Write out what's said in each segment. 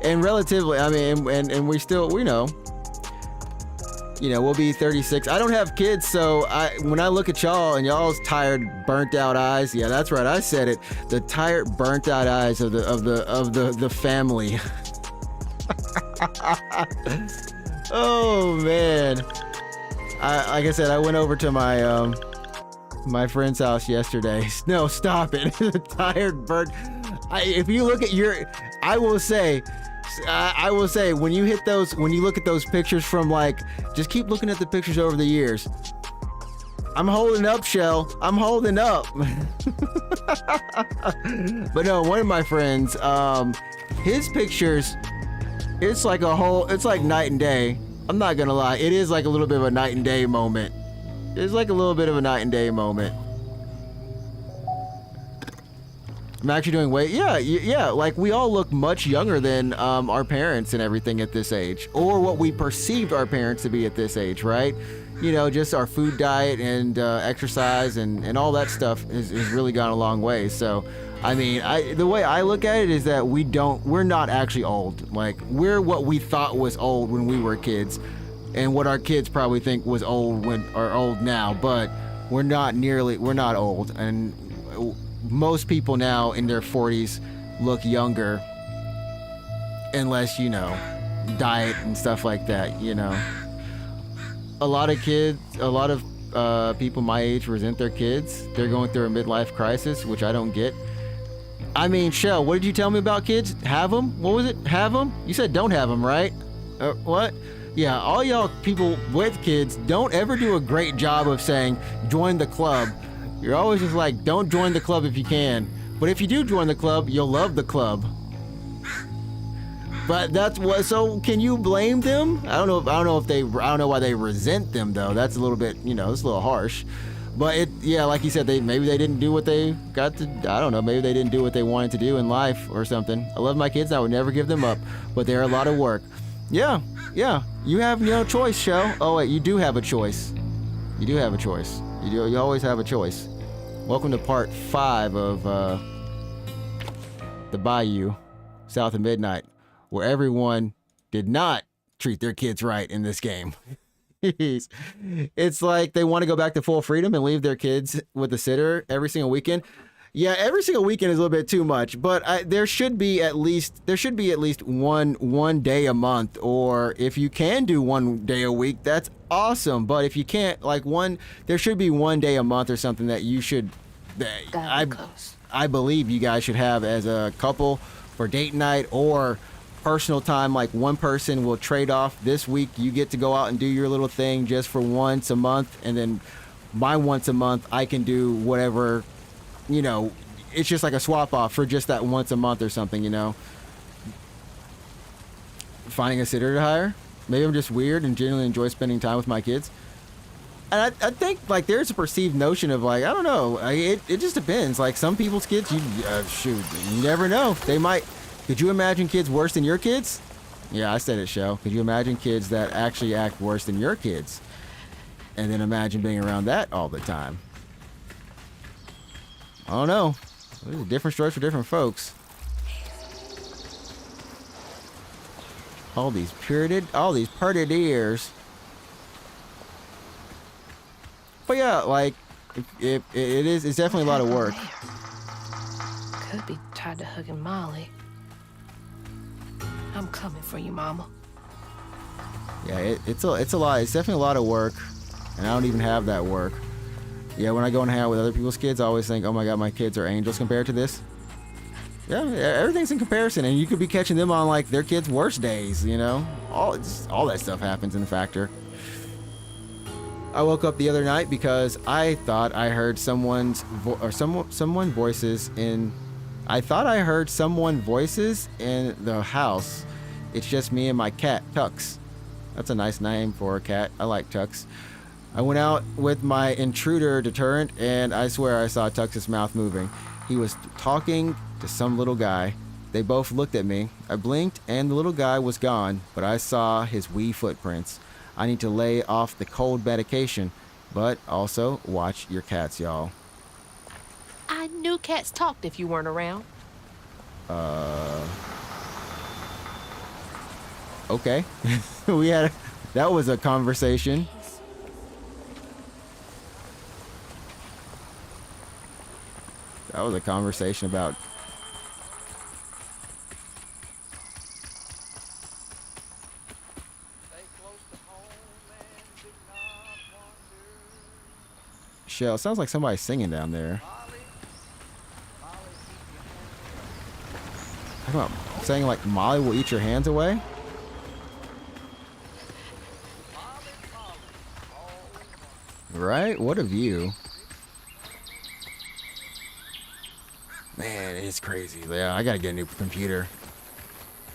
and relatively, I mean, and we still, we'll be 36. I don't have kids, so when I look at y'all and y'all's tired, burnt out eyes, yeah, that's right, I said it. The tired, burnt out eyes of the family. Oh man. Like I said, I went over to my friend's house yesterday. No, stop it. Tired, burnt. If you look at I will say, when you look at those pictures from just keep looking at the pictures over the years. I'm holding up, Shell. I'm holding up. But no, one of my friends, his pictures, it's like night and day. I'm not gonna lie, it is like a little bit of a night and day moment. It's like a little bit of a night and day moment. I'm actually doing weight. Yeah. Like we all look much younger than our parents and everything at this age, or what we perceived our parents to be at this age, right? Just our food diet and exercise and all that stuff has really gone a long way. So, I mean, the way I look at it is that we're not actually old. Like we're what we thought was old when we were kids, and what our kids probably think was old are old now. But we're not old, and most people now in their 40s look younger, unless diet and stuff like that. A lot of people my age resent their kids. They're going through a midlife crisis, which I don't get. I mean, Shell, what did you tell me about kids? Have them? What was it? Have them? You said don't have them, right? What? Yeah, all y'all people with kids don't ever do a great job of saying, join the club. You're always just like, don't join the club if you can. But if you do join the club, you'll love the club. But so can you blame them? I don't know why they resent them though. That's a little bit, it's a little harsh. But like you said, maybe they didn't do what they got to, I don't know, maybe they didn't do what they wanted to do in life or something. I love my kids, I would never give them up, but they're a lot of work. Yeah, you have no choice, Shell. Oh wait, you do have a choice. You do have a choice. You always have a choice. Welcome to part 5 of the Bayou, south of midnight, where everyone did not treat their kids right in this game. It's like they want to go back to full freedom and leave their kids with a sitter every single weekend. Yeah, every single weekend is a little bit too much, but there should be at least one day a month, or if you can do 1 day a week, that's awesome. But if you can't, there should be 1 day a month or something that you should. I believe you guys should have as a couple for date night or personal time. Like one person will trade off. This week you get to go out and do your little thing just for once a month, and then my once a month I can do whatever. It's just like a swap off for just that once a month or something, Finding a sitter to hire. Maybe I'm just weird and genuinely enjoy spending time with my kids. And I think there's a perceived notion of I don't know. It just depends. Some people's kids, you never know. They might. Could you imagine kids worse than your kids? Yeah, I said it, Shell. Could you imagine kids that actually act worse than your kids? And then imagine being around that all the time. I don't know. There's different strokes for different folks. All these parted ears. But yeah, it's definitely a lot of work. Could be tied to hugging Molly. I'm coming for you, Mama. Yeah, it's a lot. It's definitely a lot of work, and I don't even have that work. Yeah, when I go and hang out with other people's kids, I always think, oh my God, my kids are angels compared to this. Yeah, everything's in comparison, and you could be catching them on their kids' worst days, All that stuff happens in the factor. I woke up the other night because I thought I heard someone voices in the house. It's just me and my cat, Tux. That's a nice name for a cat. I like Tux. I went out with my intruder deterrent, and I swear I saw Tux's mouth moving. He was talking to some little guy. They both looked at me. I blinked, and the little guy was gone, but I saw his wee footprints. I need to lay off the cold medication, but also watch your cats, y'all. I knew cats talked if you weren't around. Okay. That was a conversation. That was a conversation about. Shell, it sounds like somebody's singing down there. Come on, saying like Molly will eat your hands away? Right? What a view. Man, it's crazy. Yeah, I gotta get a new computer.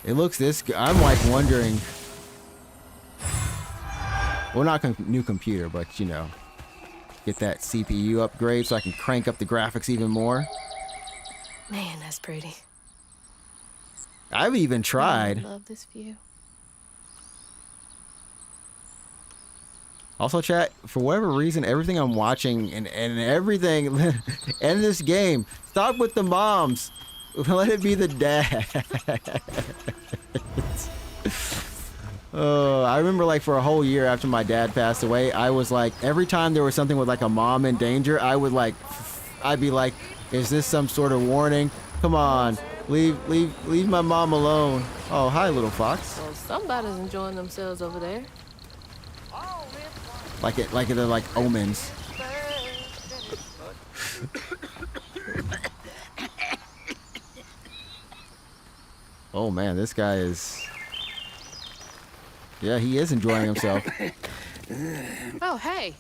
It looks this good. I'm like wondering. Well, not new computer, but you know, get that CPU upgrade so I can crank up the graphics even more. Man, that's pretty. I've even tried. I love this view. Also, chat, for whatever reason, everything I'm watching and everything in this game, stop with the moms. Let it be the dad. I remember like for a whole year after my dad passed away, I was like, every time there was something with like a mom in danger, I'd be like, is this some sort of warning? Come on, leave my mom alone. Oh, hi, little fox. Well, somebody's enjoying themselves over there. Like they're like omens. Oh man, this guy is. Yeah, he is enjoying himself. Oh, hey.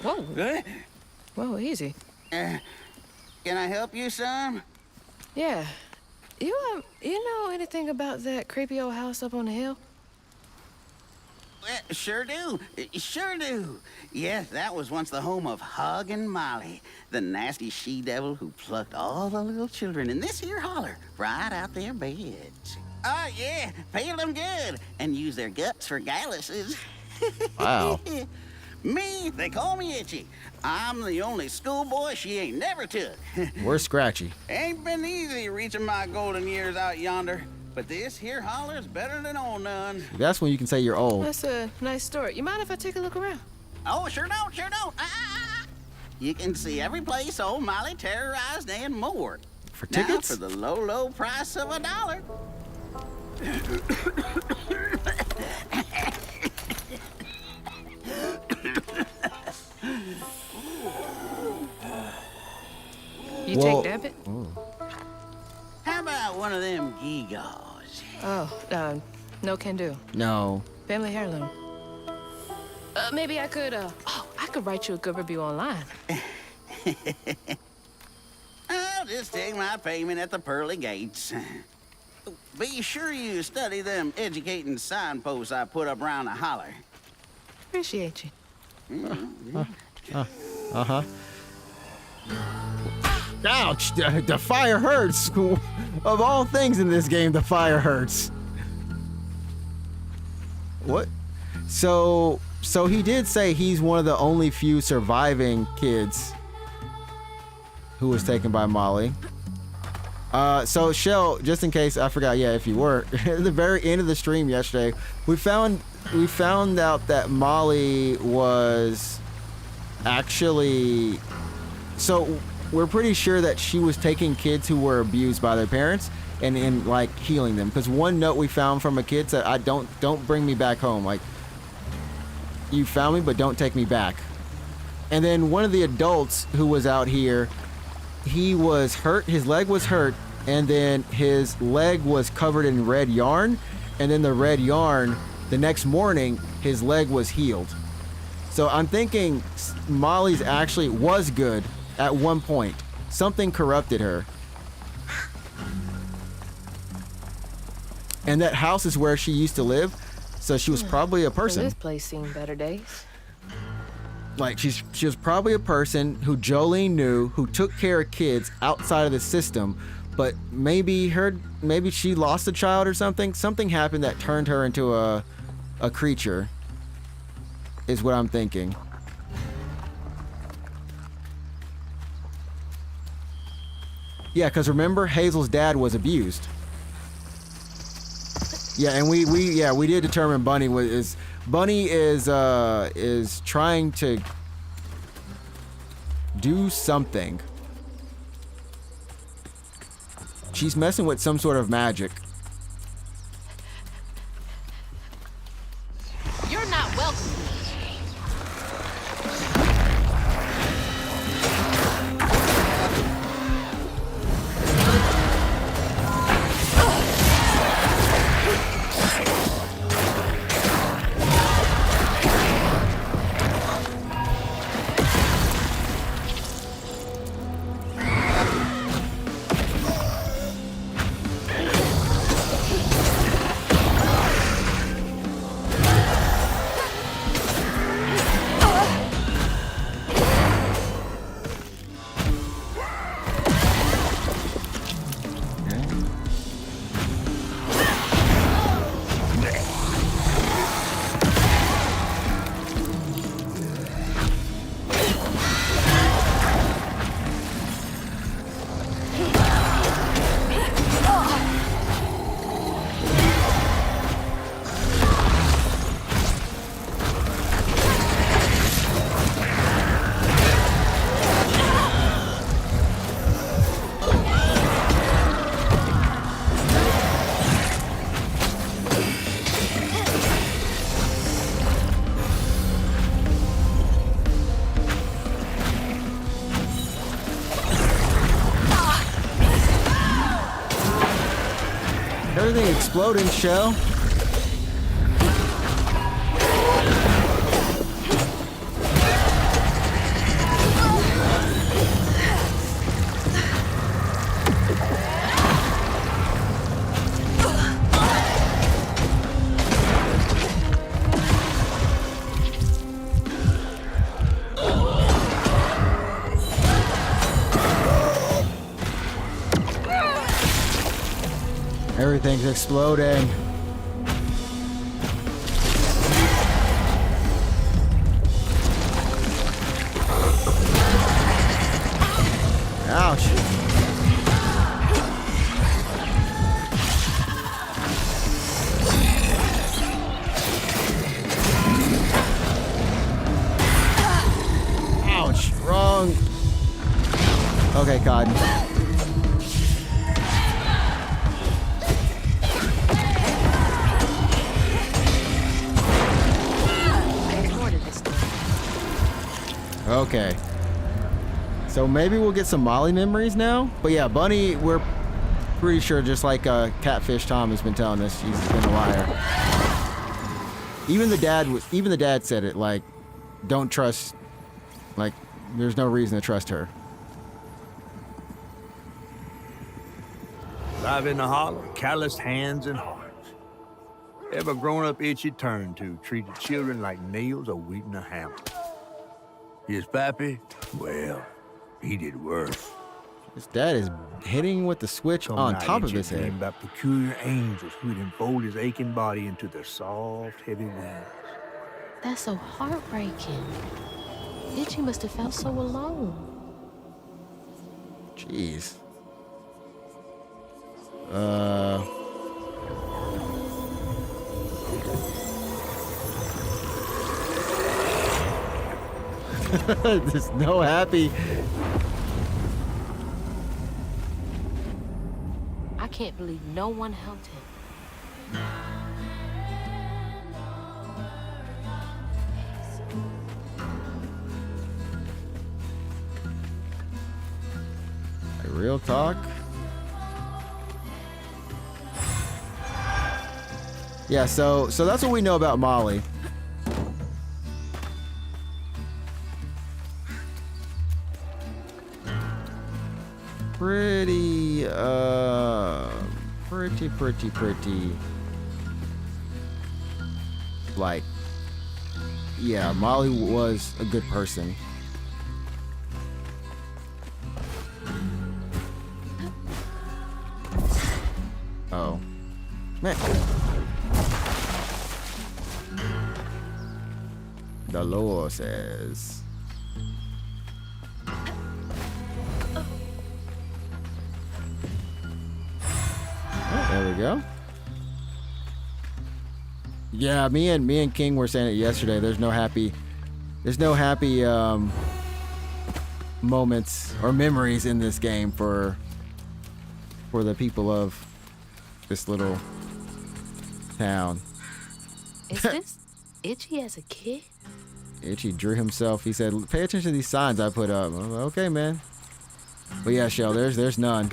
Whoa. Good. Whoa, easy. Can I help you, son? Yeah. You know anything about that creepy old house up on the hill? Sure do. Sure do. Yes, that was once the home of Hug and Molly, the nasty she-devil who plucked all the little children in this here holler right out their beds. Oh, yeah, pay them good and use their guts for galluses. Wow. Me, they call me Itchy. I'm the only schoolboy she ain't never took. Where's Scratchy? Ain't been easy reaching my golden years out yonder, but this here holler's better than old none. That's when you can say you're old. That's a nice story. You mind if I take a look around? Oh, sure don't, sure don't. You can see every place old Molly terrorized and more. For tickets? Now, for the low, low price of $1. You Well- take debit? How about one of them gewgaws? Oh, no can do. No. Family heirloom. Maybe I could, I could write you a good review online. I'll just take my payment at the pearly gates. Be sure you study them educating signposts I put up around the holler. Appreciate you. Uh-huh. Ouch! The fire hurts! Of all things in this game, the fire hurts. What? So he did say he's one of the only few surviving kids who was taken by Molly. So Shell, just in case I forgot, yeah, if you were, at the very end of the stream yesterday, we found out that Molly was actually, so we're pretty sure that she was taking kids who were abused by their parents and like healing them. Because one note we found from a kid said, don't bring me back home. Like, you found me, but don't take me back. And then one of the adults who was out here, he was hurt, his leg was hurt, and then his leg was covered in red yarn, and then the red yarn, the next morning, his leg was healed. So I'm thinking Molly's actually was good at one point. Something corrupted her. And that house is where she used to live, so she was probably a Well, person. this place seen better days. Like she was probably a person who Jolene knew, who took care of kids outside of the system, but maybe she lost a child or something. Something happened that turned her into a creature, is what I'm thinking. Yeah, because remember, Hazel's dad was abused. Yeah, and we did determine Bunny is trying to do something. She's messing with some sort of magic. You're not welcome. Everything exploding, Shell. Everything's exploding. Ouch. Ouch. Wrong. Okay, Cotton. Okay. So maybe we'll get some Molly memories now. But yeah, Bunny, we're pretty sure, just like Catfish Tom has been telling us, she's been a liar. Even the dad said it, like, don't trust, like, there's no reason to trust her. Live in the holler, calloused hands and hearts. Ever grown up itch you turned to, treated children like nails or wheating a hammer. His pappy, well, he did worse. His dad is hitting with the switch on top of his head. About peculiar angels who'd enfold his aching body into their soft, heavy wings. That's so heartbreaking. Itchy must have felt so alone. Jeez. There's no happy. I can't believe no one helped him. Real talk. Yeah, so that's what we know about Molly. Pretty, pretty. Like, yeah, Molly was a good person. Oh. Man. The law says. Oh, there we go. Yeah, me and King were saying it yesterday. There's no happy moments or memories in this game for the people of this little town. Is this Itchy as a kid? Itchy drew himself. He said, "Pay attention to these signs I put up." I'm like, okay, man. But yeah, Shell, there's none.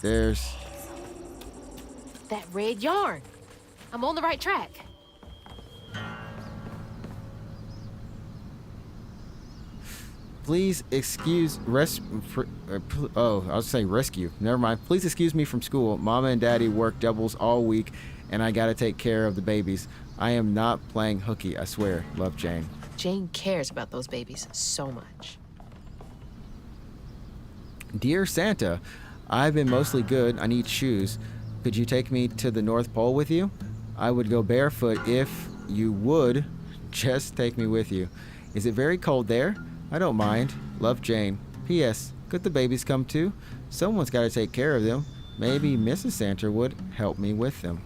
There's That red yarn. I'm on the right track. Please excuse I was saying rescue. Never mind. Please excuse me from school. Mama and Daddy work doubles all week, and I gotta take care of the babies. I am not playing hooky, I swear. Love, Jane. Jane cares about those babies so much. Dear Santa, I've been mostly good. I need shoes. Could you take me to the North Pole with you? I would go barefoot if you would just take me with you. Is it very cold there? I don't mind. Love, Jane. P.S. Could the babies come too? Someone's got to take care of them. Maybe Mrs. Santa would help me with them.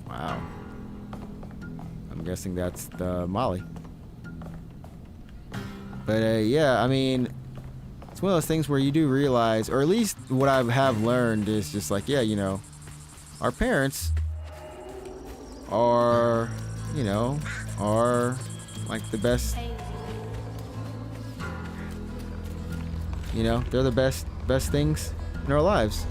Wow. I'm guessing that's the Molly. But yeah, I mean, it's one of those things where you do realize, or at least what I have learned is just like, yeah, you know, our parents are, you know, are like the best, you know, they're the best things in our lives.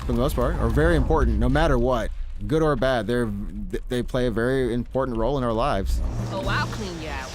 For the most part, are very important, no matter what, good or bad. They play a very important role in our lives. Oh, I'll clean you out.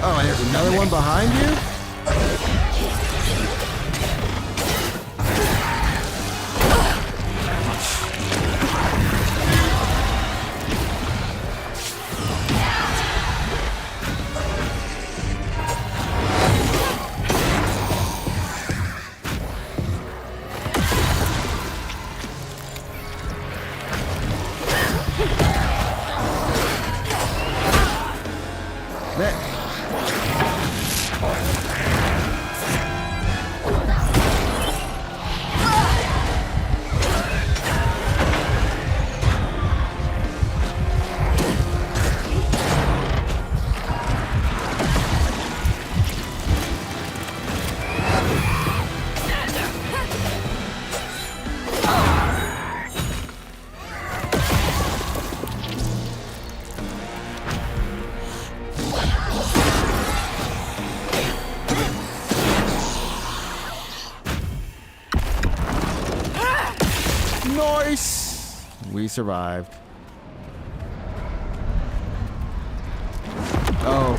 Oh, and there's another one behind you? Nice! We survived. Oh.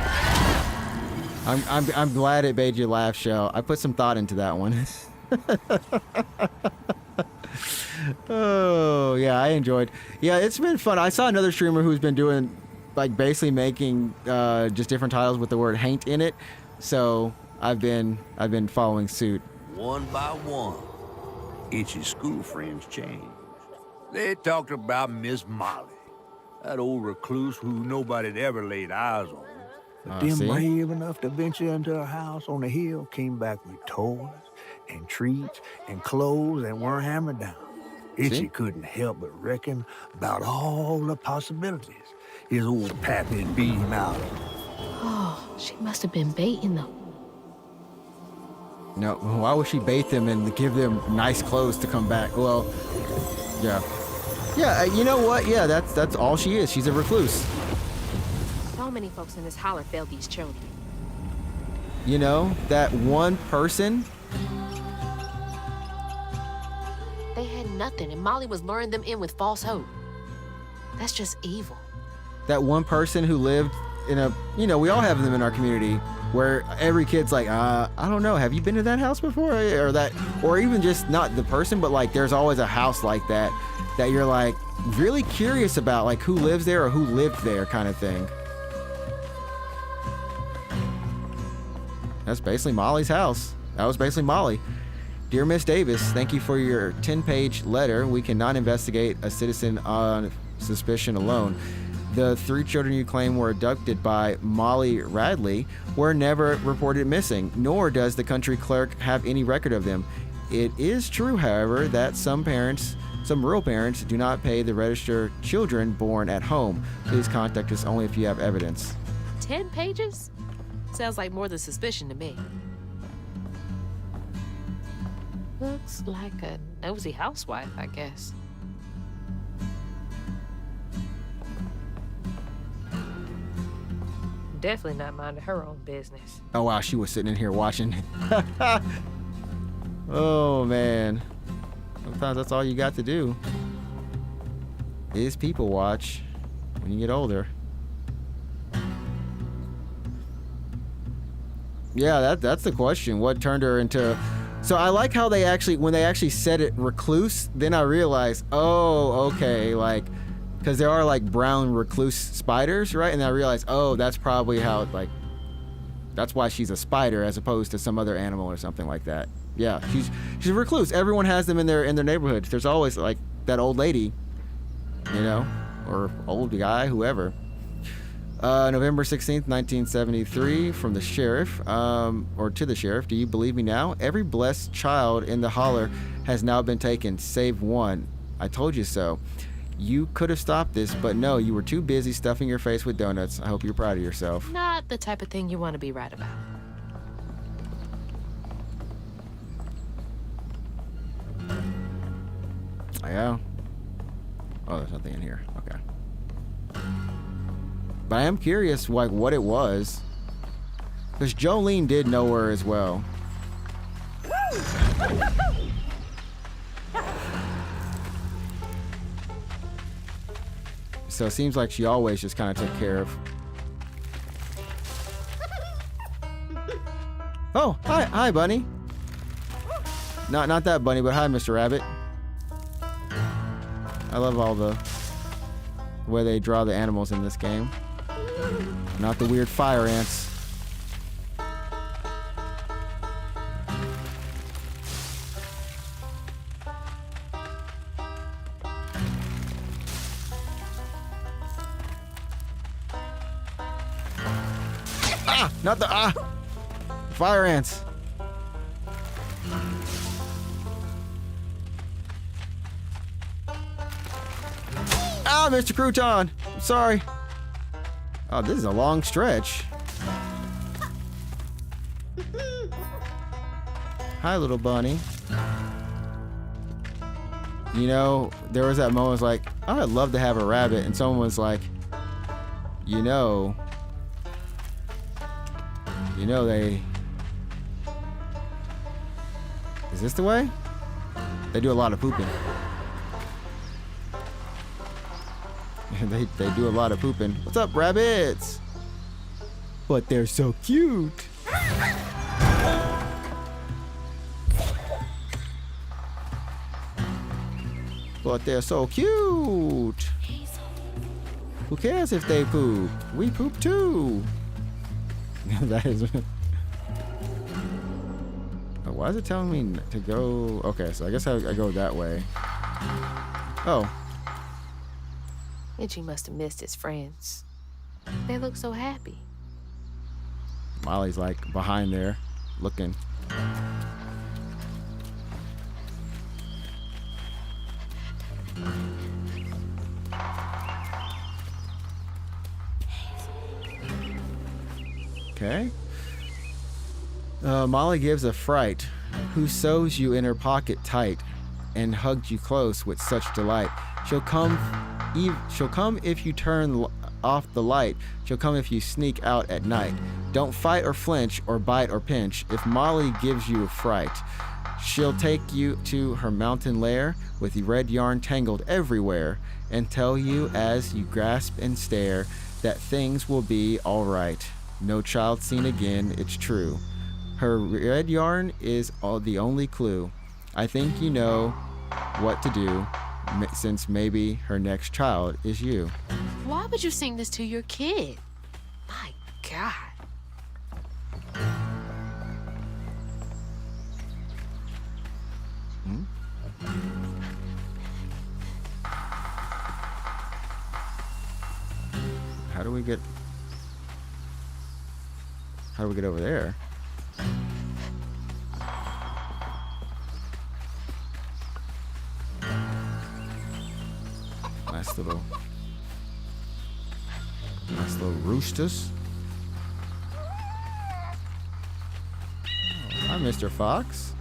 I'm glad it made you laugh, Shell. I put some thought into that one. Oh, yeah, I enjoyed. Yeah, it's been fun. I saw another streamer who's been doing, like, basically making just different titles with the word Haint in it. So I've been following suit. One by one, Itchy's school friends changed. They talked about Miss Molly, that old recluse who nobody'd ever laid eyes on. But them See? brave enough to venture into her house on the hill came back with toys and treats and clothes and weren't hammered down. Itchy See? couldn't help but reckon about all the possibilities his old pappy beat him out of. She must have been baiting them. No, why would she bait them and give them nice clothes to come back? Well, yeah. Yeah, you know what? Yeah, that's all she is. She's a recluse. So many folks in this holler failed these children. You know, that one person. They had nothing, and Molly was luring them in with false hope. That's just evil. That one person who lived in a, you know, we all have them in our community where every kid's like, I don't know, have you been to that house before? Or that, or even just not the person, but like there's always a house like that you're like really curious about, like who lives there or who lived there kind of thing. That's basically Molly's house. That was basically Molly. Dear Miss Davis, thank you for your 10-page letter. We cannot investigate a citizen on suspicion alone. The 3 children you claim were abducted by Molly Radley were never reported missing, nor does the country clerk have any record of them. It is true, however, that some rural parents do not pay to register children born at home. Please contact us only if you have evidence. 10 pages? Sounds like more than suspicion to me. Looks like a nosy housewife, I guess. Definitely not minding her own business. Oh wow, she was sitting in here watching. Oh man. Sometimes that's all you got to do is people watch when you get older. Yeah, that's the question. What turned her into... So I like how they actually, when they actually said it recluse, then I realized, oh, okay, like, because there are like brown recluse spiders, right? And I realized, oh, that's probably how, like, that's why she's a spider as opposed to some other animal or something like that. Yeah, she's a recluse. Everyone has them in their neighborhoods. There's always like that old lady, you know, or old guy, whoever. November 16th, 1973, from the sheriff, or to the sheriff. Do you believe me now? Every blessed child in the holler has now been taken, save one. I told you so. You could have stopped this, but no, you were too busy stuffing your face with donuts. I hope you're proud of yourself. Not the type of thing you want to be right about. Yeah. Oh, there's nothing in here. Okay. But I am curious, like, what it was. Because Jolene did know her as well. So it seems like she always just kind of took care of. Oh, hi, Bunny. Not that Bunny, but hi, Mr. Rabbit. I love all the way they draw the animals in this game. Not the weird fire ants. Not the fire ants. Mr. Crouton. I'm sorry. Oh, this is a long stretch. Hi, little bunny. You know, there was that moment, was like, oh, I'd love to have a rabbit, and someone was like, you know, they... Is this the way? They do a lot of pooping. They do a lot of pooping. What's up, rabbits? But they're so cute. But they're so cute. Who cares if they poop? We poop too. That is... Why is it telling me to go? Okay, so I guess I go that way. Oh. Itchy must have missed his friends. They look so happy. Molly's like behind there, looking. Okay. Molly gives a fright, who sews you in her pocket tight, and hugged you close with such delight. She'll come if you turn off the light. She'll come if you sneak out at night. Don't fight or flinch or bite or pinch. If Molly gives you a fright, she'll take you to her mountain lair with red yarn tangled everywhere, and tell you as you grasp and stare that things will be all right. No child seen again, it's true. Her red yarn is the only clue. I think you know what to do, since maybe her next child is you. Why would you sing this to your kid? My God. How do we get over there? Nice little roosters. Oh, hi, Mr. Fox.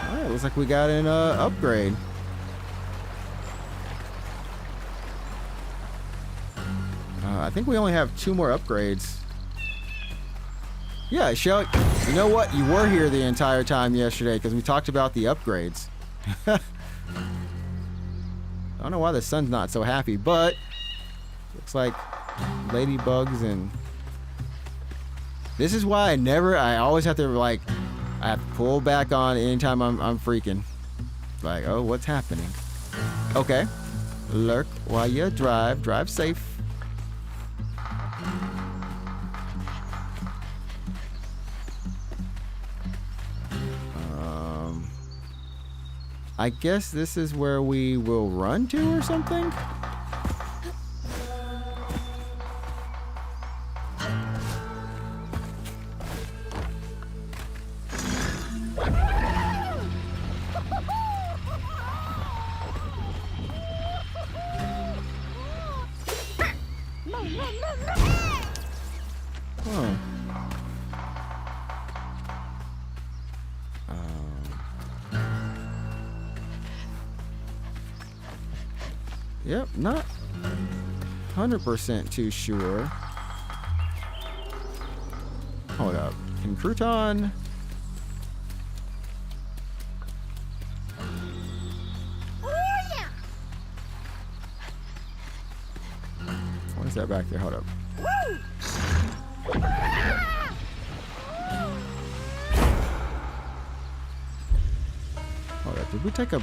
Alright, looks like we got an upgrade. I think we only have 2 more upgrades. Yeah, Shelly, you know what? You were here the entire time yesterday because we talked about the upgrades. I don't know why the sun's not so happy, but looks like ladybugs and... This is why I always have to, like, I have to pull back on anytime I'm freaking. Like, oh, what's happening? Okay. Lurk while you drive. Drive safe. I guess this is where we will run to or something? Huh. Yep, not 100% too sure. Hold up. Can Crouton... What is that back there? Hold up. Hold up. Did we take a...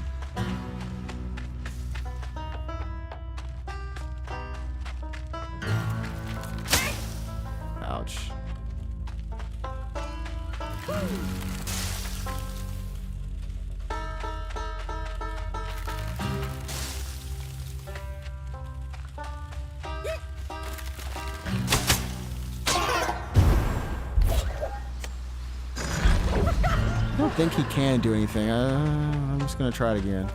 Ouch. I don't think he can do anything. I'm just gonna try it again.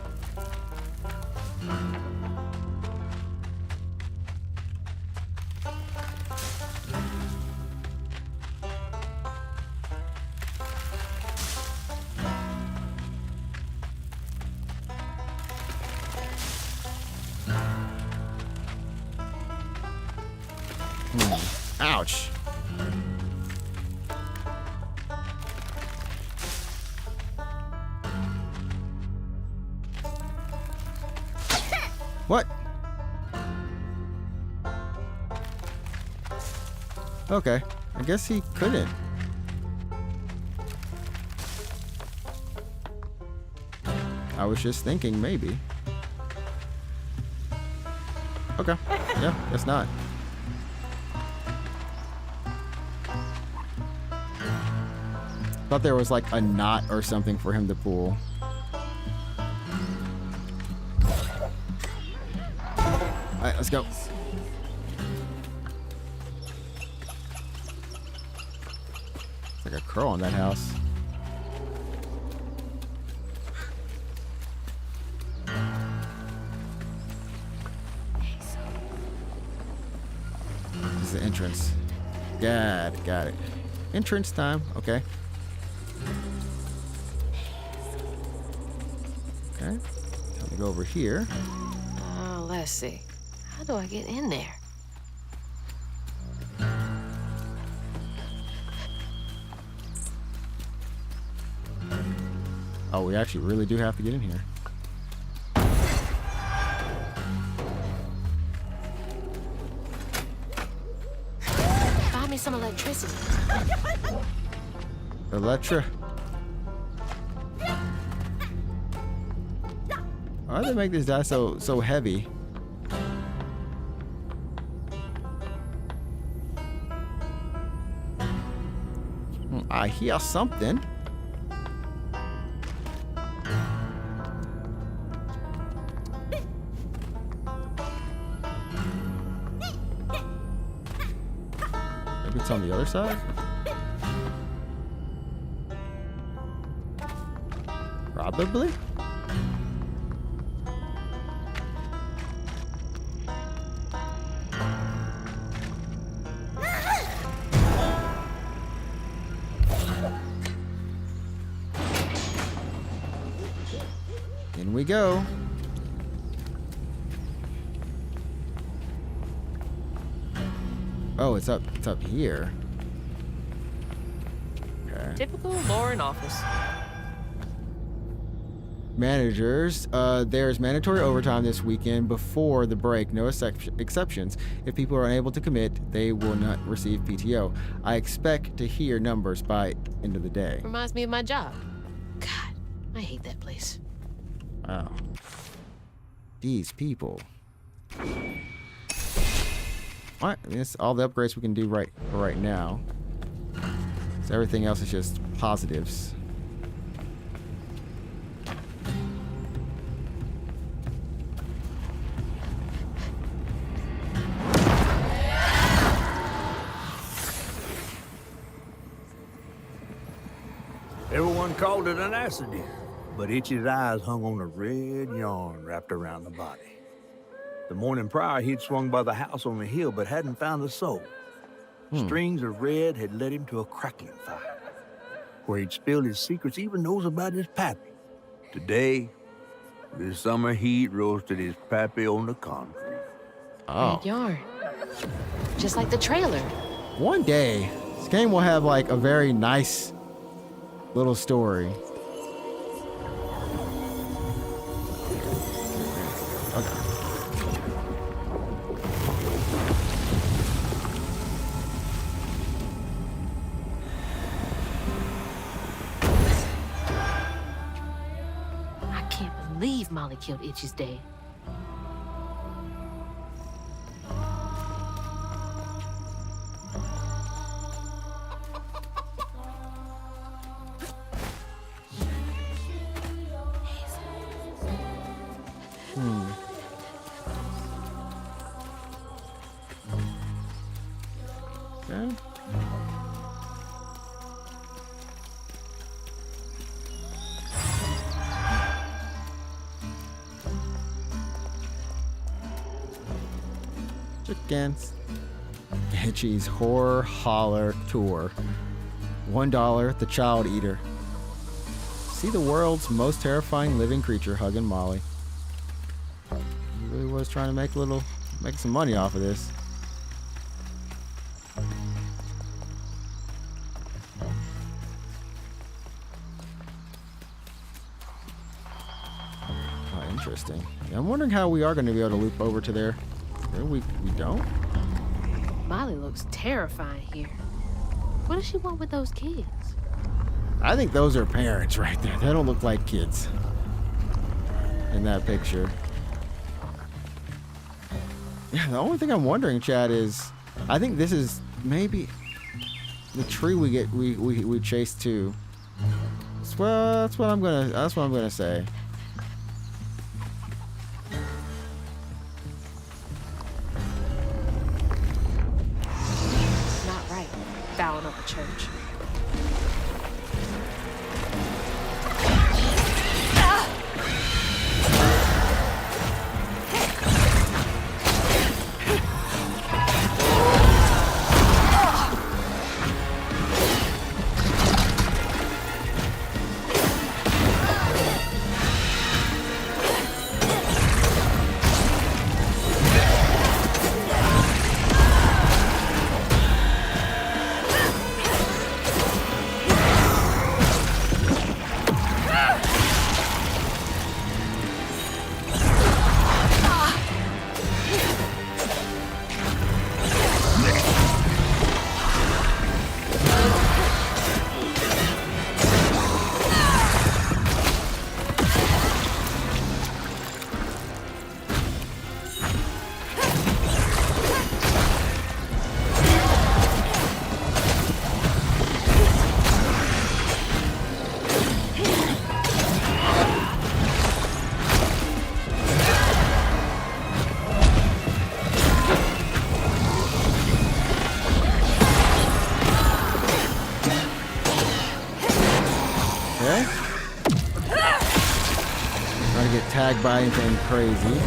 Ouch. What? Okay. I guess he couldn't. I was just thinking maybe. Okay. Yeah, guess not. Thought there was like a knot or something for him to pull. Alright, let's go. It's like a crow on that house. entrance. Got it. Entrance time. Okay. Okay. Let me go over here. Oh, let's see. How do I get in there? Oh, we actually really do have to get in here. Find me some electricity. Electra. Why do they make this die so heavy? I hear something. Maybe it's on the other side? Probably. In we go. Oh, it's up here. Okay. Typical Lauren office. Managers, there's mandatory overtime this weekend before the break. No exceptions. If people are unable to commit, they will not receive PTO. I expect to hear numbers by end of the day. Reminds me of my job. God, I hate that place. Wow. These people. Alright, that's all the upgrades we can do right now. So everything else is just positives. Everyone called it an accident, but Itchy's eyes hung on a red yarn wrapped around the body. The morning prior, he'd swung by the house on the hill, but hadn't found the soul. Strings of red had led him to a crackling fire, where he'd spilled his secrets, even those about his pappy. Today, the summer heat roasted his pappy on the concrete. Oh. Red yarn. Just like the trailer. One day, this game will have like a very nice little story. Okay. I can't believe Molly killed Itchy's dad. Okay. Chickens. Itchy's Horror Holler Tour. $1, The Child Eater. See the world's most terrifying living creature hugging Molly. He really was trying to make some money off of this. Oh, interesting. Yeah, I'm wondering how we are going to be able to loop over to there. We don't? Molly looks terrifying here. What does she want with those kids? I think those are parents right there. They don't look like kids in that picture. Yeah, the only thing I'm wondering, Chad, is I think this is maybe the tree we chased to. Well, that's what I'm gonna say. Not right. Fouling up a church. Okay. Trying to get tagged by anything crazy.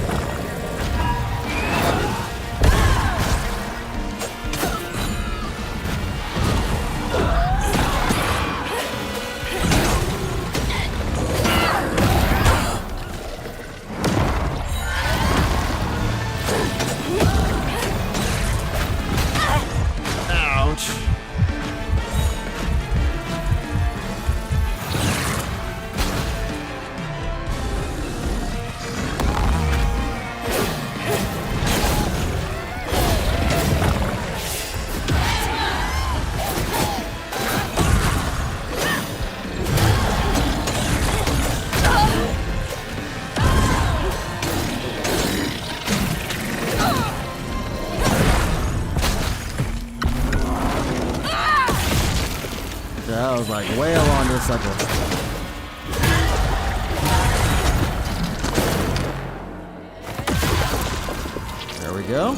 Ouch. I was like wail on this sucker. There we go.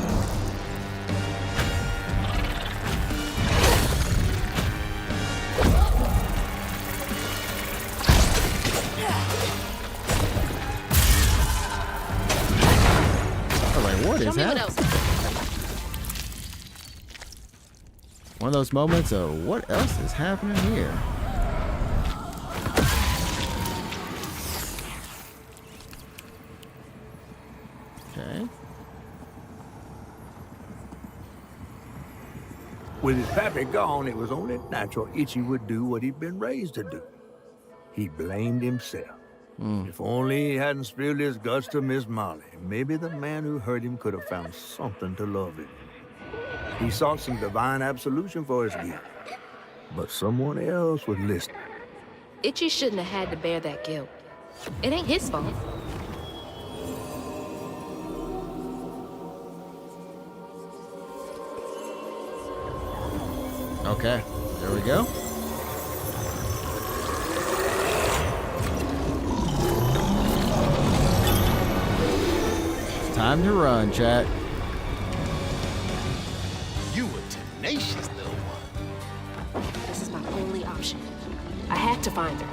I was like, what Show is me what that? else. One of those moments of what else is happening here? Okay. With his pappy gone, it was only natural Itchy would do what he'd been raised to do. He blamed himself. If only he hadn't spilled his guts to Miss Molly, maybe the man who hurt him could have found something to love him. He sought some divine absolution for his guilt, but someone else was listening. Itchy shouldn't have had to bear that guilt. It ain't his fault. Okay. There we go. It's time to run, chat. You were tenacious, little one. This is my only option. I have to find her.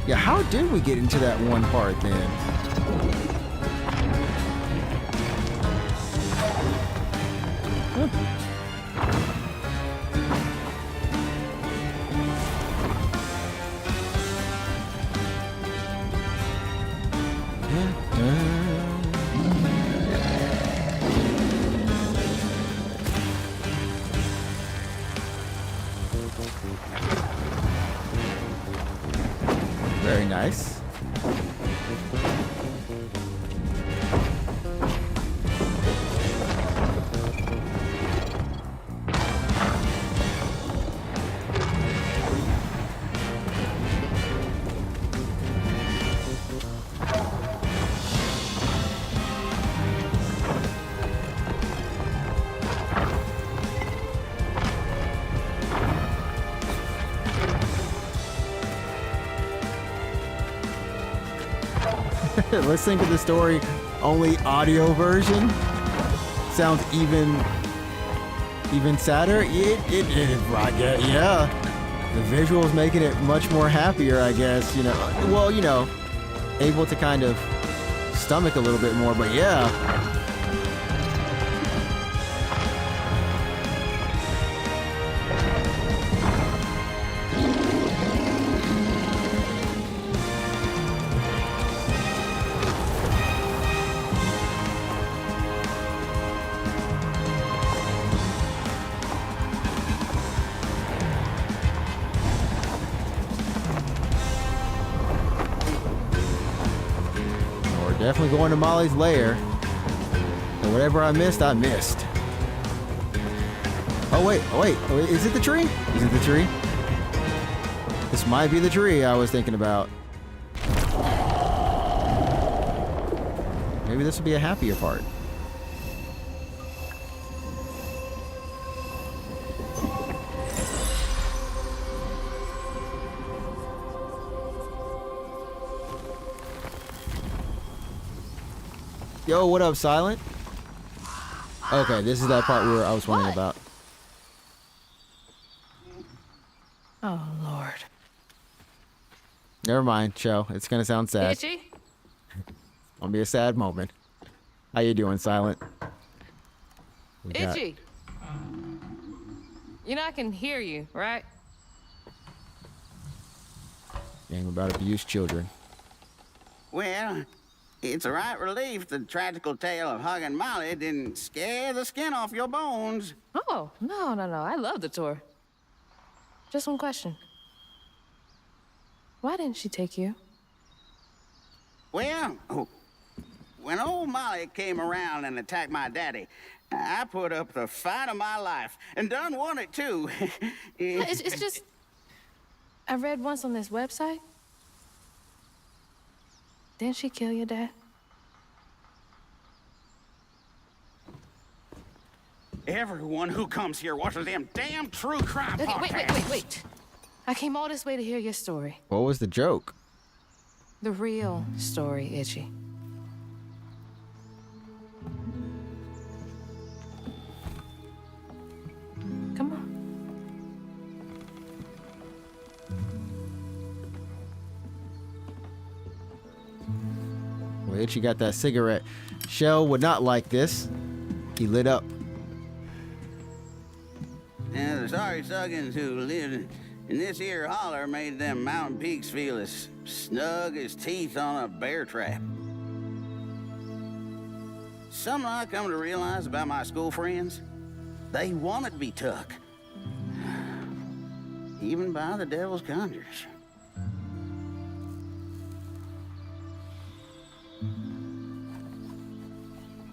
Yeah, how did we get into that one part then? Very nice. Listening to the story only audio version sounds even sadder. Yeah. The visuals making it much more happier, I guess. Well, able to kind of stomach a little bit more, but yeah. Definitely going to Molly's lair. And whatever I missed, I missed. Oh, wait. Is it the tree? Is it the tree? This might be the tree I was thinking about. Maybe this will be a happier part. Yo, what up, Silent? Okay, this is that part where I was wondering about. Oh, Lord. Never mind, Shell. It's gonna sound sad. Itchy? It'll be a sad moment. How you doing, Silent? We got- Itchy. You know I can hear you, right? Game about abused children. Well, it's a right relief the tragical tale of Hug and Molly didn't scare the skin off your bones. Oh, no. I love the tour. Just one question. Why didn't she take you? Well, when old Molly came around and attacked my daddy, I put up the fight of my life and done won it too. It's just... I read once on this website. Didn't she kill your dad? Everyone who comes here watches them damn true crime Okay, podcasts. wait. I came all this way to hear your story. What was the joke? The real story, Itchy. Come on. Well, Itchy got that cigarette. Shell would not like this. He lit up. And the sorry suggins who lived in this here holler made them mountain peaks feel as snug as teeth on a bear trap. Something I come to realize about my school friends, they wanted to be took. Even by the devil's conjures.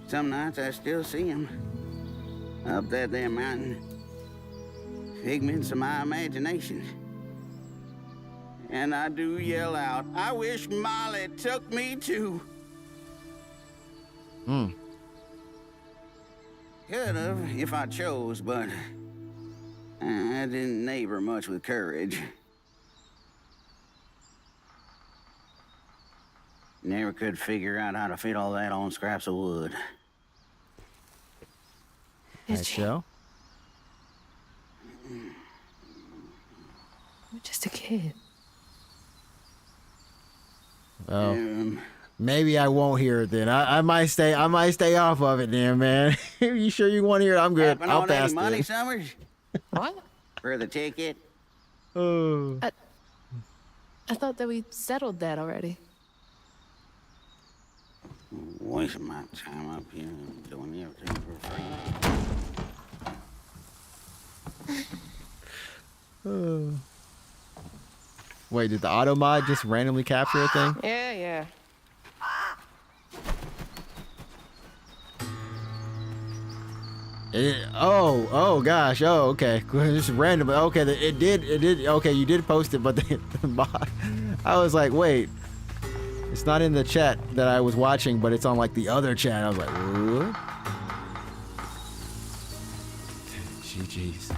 Some nights I still see them up that damn mountain. Figments of my imagination. And I do yell out, I wish Molly took me too. Could have if I chose, but I didn't neighbor much with courage. Never could figure out how to fit all that on scraps of wood. Right, Itchy. Shell? You're just a kid. Oh. Maybe I won't hear it then. I might stay off of it then, man. You sure you want to hear it? I'm good. Happen I'll on pass any money, this. Summers? What? For the ticket? Oh. I thought that we settled that already. Wasting my time up here doing everything for free. Wait, did the auto mod just randomly capture a thing? Yeah. Oh gosh. Oh, okay. Just random. Okay, it did. Okay, you did post it, but the mod. I was like, wait. It's not in the chat that I was watching, but it's on like the other chat. I was like, what? GG's.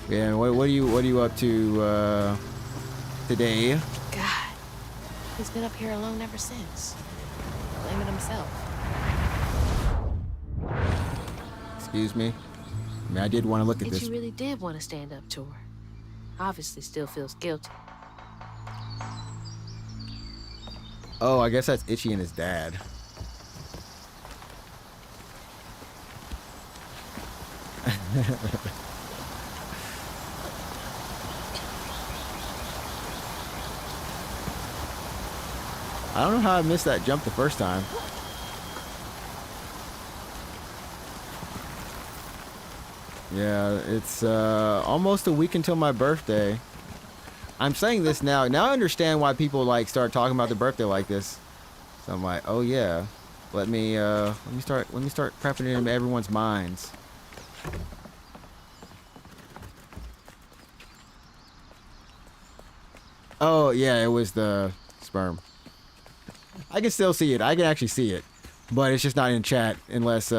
Yeah, what are you up to today? God. He's been up here alone ever since. Blaming himself. Excuse me. I mean, I did want to look at this. Itchy really did want to stand up to her. Obviously still feels guilty. Oh, I guess that's Itchy and his dad. I don't know how I missed that jump the first time. Yeah, it's almost a week until my birthday. I'm saying this now. Now I understand why people like start talking about their birthday like this. So I'm like, oh yeah, let me start prepping it in everyone's minds. Oh yeah, it was the sperm. I can still see it. I can actually see it, but it's just not in chat unless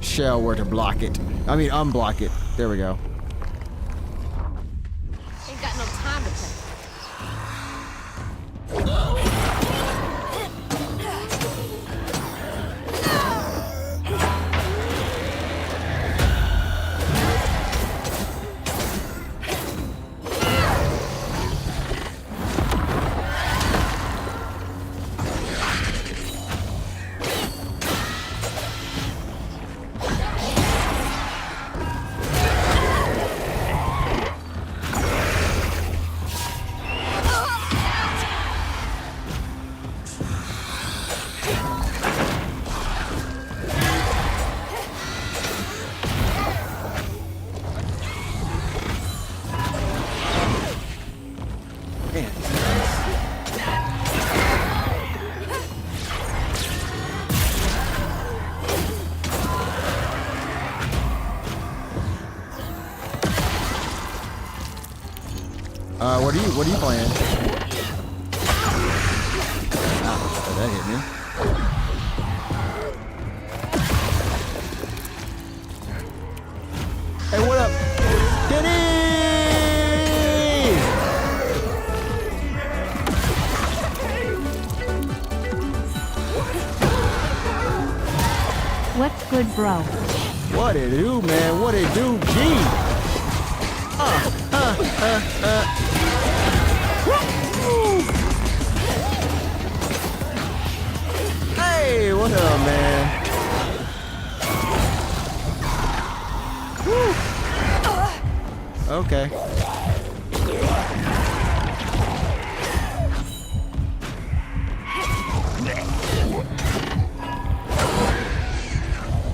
Shell were to block it. I mean, unblock it. There we go. Ain't got no time to play. What are you playing? Oh, that hit me. Hey, what up? Kenny! What's good, bro? What it do, man? What it do, G? Hey, what up, man? Woo. Okay.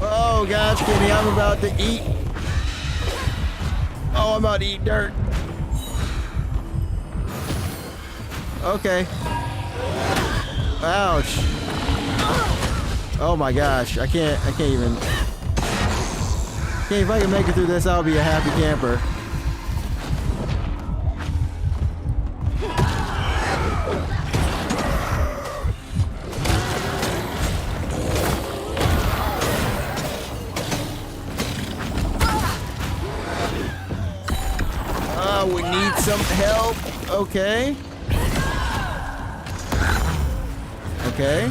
Oh gosh, Kenny, I'm about to eat. Oh, I'm about to eat dirt. Okay. Ouch. Oh my gosh, I can't even. Okay, if I can make it through this, I'll be a happy camper. We need some help. Okay. Okay.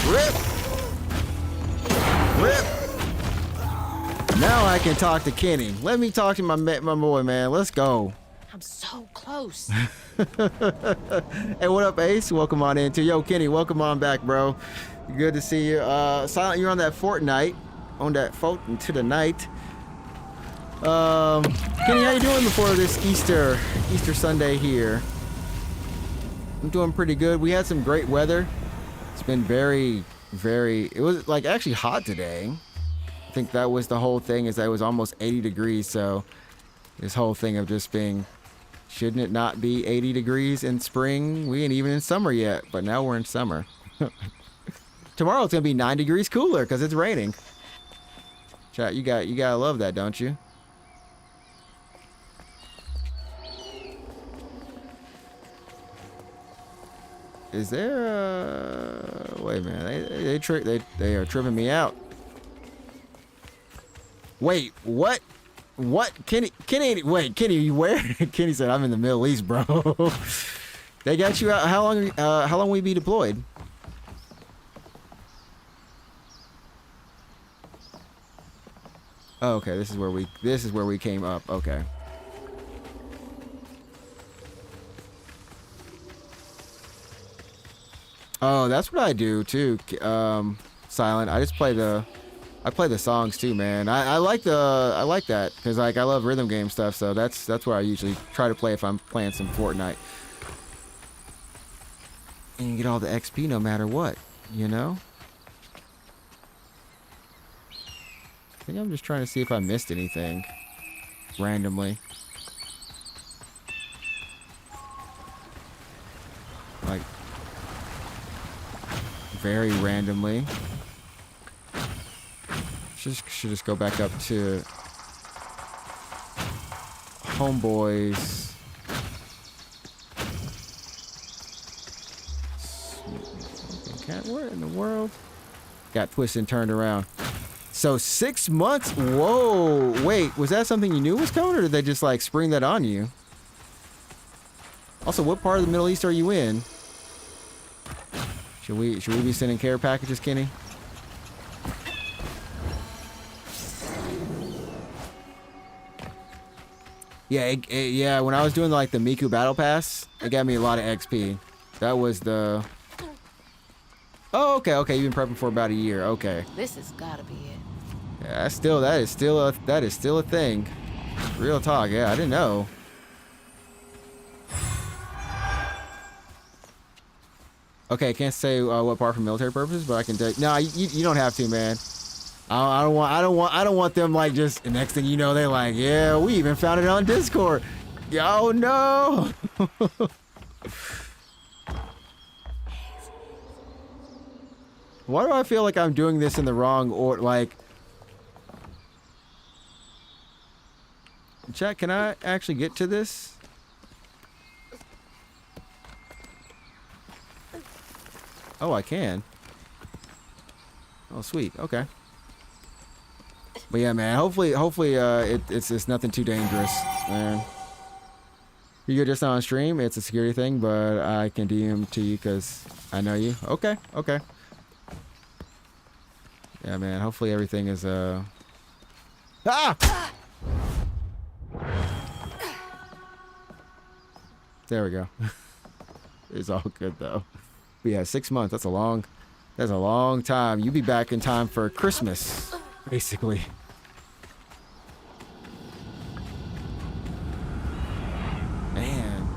Rip. Rip. Now I can talk to Kenny. Let me talk to my boy, man. Let's go. I'm so close. Hey, what up, Ace? Welcome on in too. Yo, Kenny, welcome on back, bro. Good to see you. Silent, you're on that Fortnite. On that Fortnite to the night. Kenny, how you doing before this Easter Sunday here? I'm doing pretty good. We had some great weather. It's been very, it was like actually hot today. I think that was the whole thing, is that it was almost 80 degrees. So this whole thing of just being, shouldn't it not be 80 degrees in spring? We ain't even in summer yet, but now we're in summer. Tomorrow it's gonna be 9 degrees cooler because it's raining. Chat, you gotta love that, don't you? Is there a... Wait a minute, they are tripping me out. Wait, what? What? Kenny, wait, Kenny, you where? Kenny said, I'm in the Middle East, bro. They got you out. How long will you be deployed? Oh, okay, this is where we came up. Okay. Oh, that's what I do too. Silent. I just play the songs too, man. I like that because like I love rhythm game stuff. So that's where I usually try to play if I'm playing some Fortnite. And you get all the XP no matter what, you know. I think I'm just trying to see if I missed anything randomly. Like very randomly. Should just go back up to Homeboys. Cat, where in the world? Got twisted and turned around. So 6 months? Whoa! Wait, was that something you knew was coming, or did they just like spring that on you? Also, what part of the Middle East are you in? Should we be sending care packages, Kenny? Yeah, yeah. When I was doing like the Miku Battle Pass, it got me a lot of XP. That was the. Oh, okay. You've been prepping for about a year. Okay. This has gotta be it. Yeah, that is still a thing. Real talk. Yeah, I didn't know. Okay, I can't say what part for military purposes, but I can tell you. No, you don't have to, man. I don't want them like just. The next thing you know, they're like, yeah, we even found it on Discord. Oh no. Why do I feel like I'm doing this in the wrong or like? Chat, can I actually get to this? Oh, I can. Oh, sweet. Okay. But yeah, man. Hopefully, it's nothing too dangerous, man. You're just not on stream. It's a security thing, but I can DM to you because I know you. Okay. Okay. Yeah, man. Hopefully everything is Ah! There we go. It's all good though. But yeah, 6 months. That's a long time. You be back in time for Christmas, basically. Man.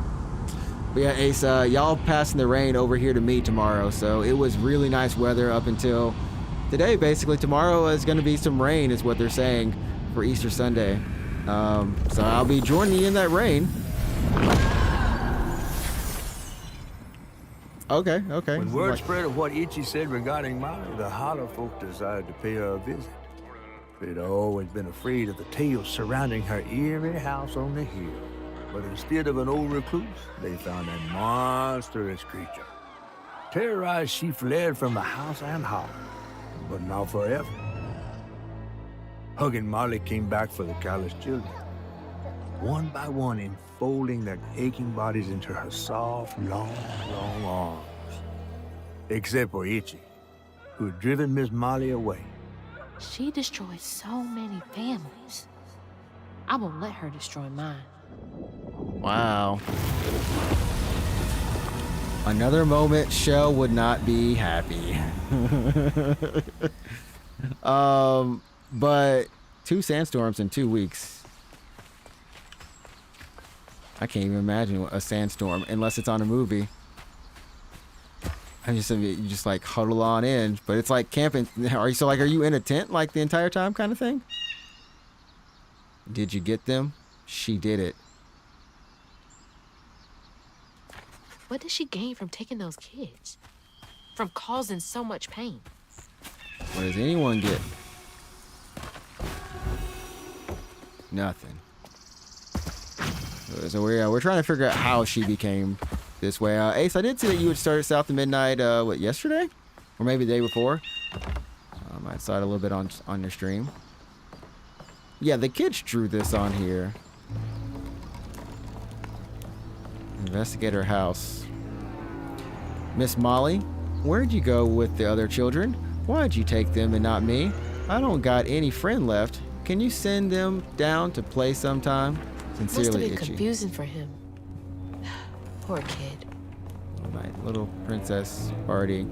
But yeah, Ace, y'all passing the rain over here to me tomorrow. So it was really nice weather up until today. Basically, tomorrow is going to be some rain, is what they're saying for Easter Sunday. So I'll be joining you in that rain. Okay, okay. When word spread of what Itchy said regarding Molly, the Holler folk decided to pay her a visit. They'd always been afraid of the tales surrounding her eerie house on the hill. But instead of an old recluse, they found a monstrous creature. Terrorized, she fled from the house and Holler, but not forever. Hug and Molly came back for the callous children, one by one enfolding their aching bodies into her soft, long arms. Except for Itchy, who had driven Miss Molly away. She destroyed so many families. I won't let her destroy mine. Wow. Another moment Shell would not be happy. But 2 sandstorms in 2 weeks. I can't even imagine a sandstorm unless it's on a movie. You just like huddle on in, but it's like camping. Are you in a tent like the entire time kind of thing? Did you get them? She did it. What did she gain from taking those kids? From causing so much pain? What does anyone get? Nothing. So we're trying to figure out how she became this way. Ace, I did see that you had started South of Midnight, yesterday? Or maybe the day before? I saw it a little bit on your stream. Yeah, the kids drew this on here. Investigate her house. Miss Molly, where'd you go with the other children? Why'd you take them and not me? I don't got any friend left. Can you send them down to play sometime? Must have Sincerely, been Itchy. confusing for him. Poor kid. My little princess party.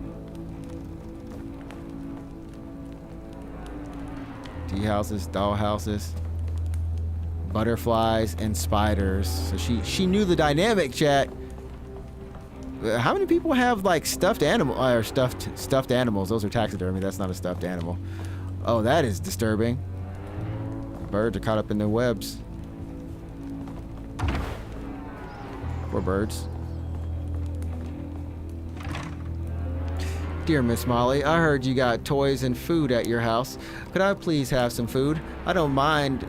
Tea houses, doll houses, butterflies, and spiders. So she knew the dynamic, chat. How many people have like stuffed animals? Those are taxidermy. That's not a stuffed animal. Oh, that is disturbing. Birds are caught up in their webs. Poor birds. Dear Miss Molly, I heard you got toys and food at your house. Could I please have some food? I don't mind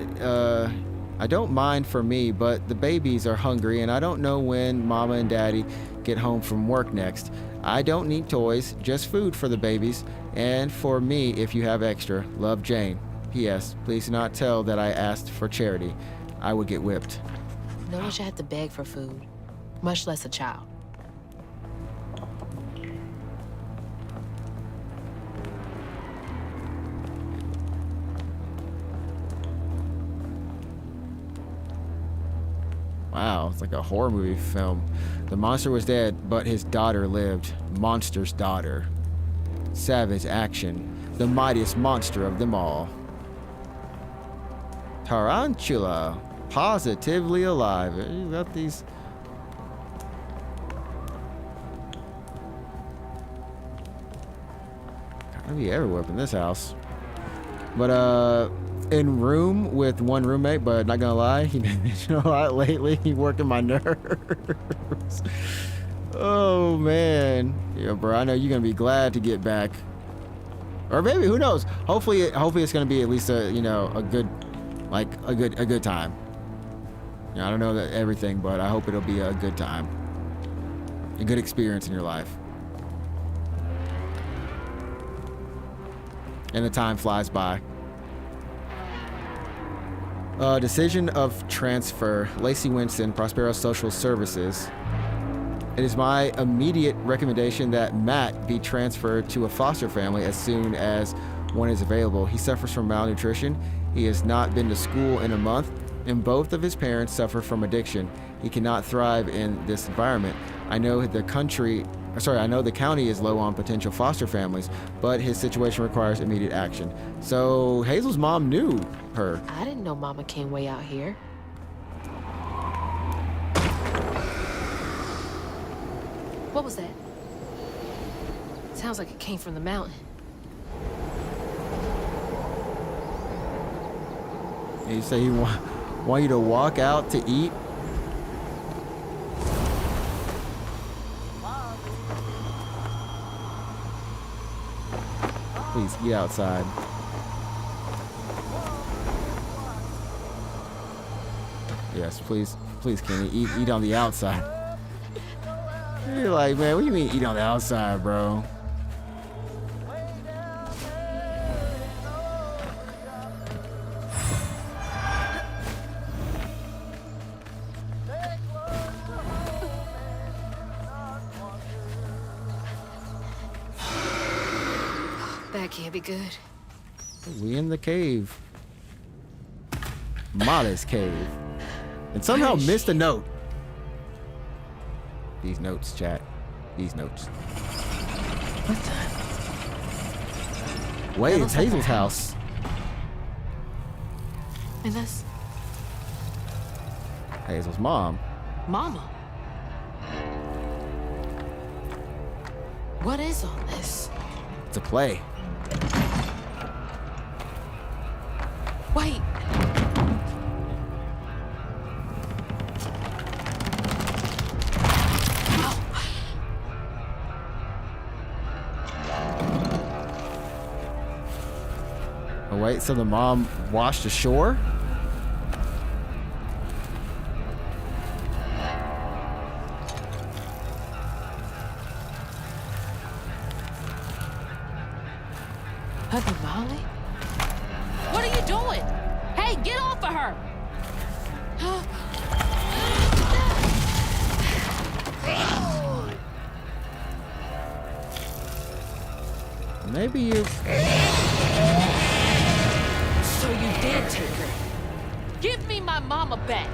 for me, but the babies are hungry and I don't know when Mama and Daddy get home from work next. I don't need toys, just food for the babies and for me if you have extra. Love, Jane. P.S. Please do not tell that I asked for charity. I would get whipped. No one should have to beg for food, much less a child. Wow, it's like a horror movie film. The monster was dead, but his daughter lived. Monster's daughter. Savage action. The mightiest monster of them all. Tarantula. Positively alive. You got these. Gotta be everywhere up in this house. But in room with one roommate, but not gonna lie, he been mentioned a lot lately. He working my nerves. Oh man, yeah, bro. I know you're gonna be glad to get back, or maybe who knows? Hopefully it's gonna be at least a good, like a good time. I don't know that everything, but I hope it'll be a good time, a good experience in your life. And the time flies by. Decision of transfer. Lacey Winston, Prospero Social Services. It is my immediate recommendation that Matt be transferred to a foster family as soon as one is available. He suffers from malnutrition. He has not been to school in a month, and both of his parents suffer from addiction. He cannot thrive in this environment. I know the county is low on potential foster families, but his situation requires immediate action. So Hazel's mom knew her. I didn't know Mama came way out here. What was that? Sounds like it came from the mountain. He said he want you to walk out to eat. Please get outside. Yes, please, Kenny, eat on the outside. You're like, man, what do you mean eat on the outside, bro? That can't be good. We in the cave. Molly's cave. And somehow missed a note. These notes, chat. These notes. What the? Wait, it's Hazel's house. And that's Hazel's mom. Mama. What is all this? It's a play. Wait. Oh wait, so the mom washed ashore? Mother Molly? What are you doing? Hey, get off of her! Maybe you... So you did take her. Give me my mama back.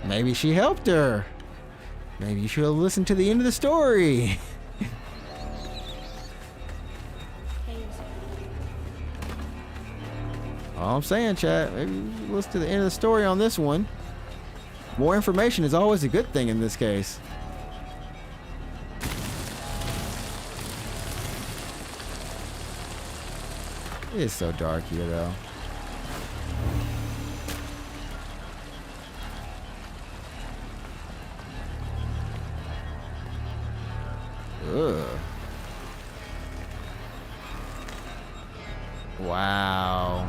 Maybe she helped her. Maybe you should have listened to the end of the story. All I'm saying, chat, maybe you should listen to the end of the story on this one. More information is always a good thing in this case. It is so dark here, though. Ugh. Wow.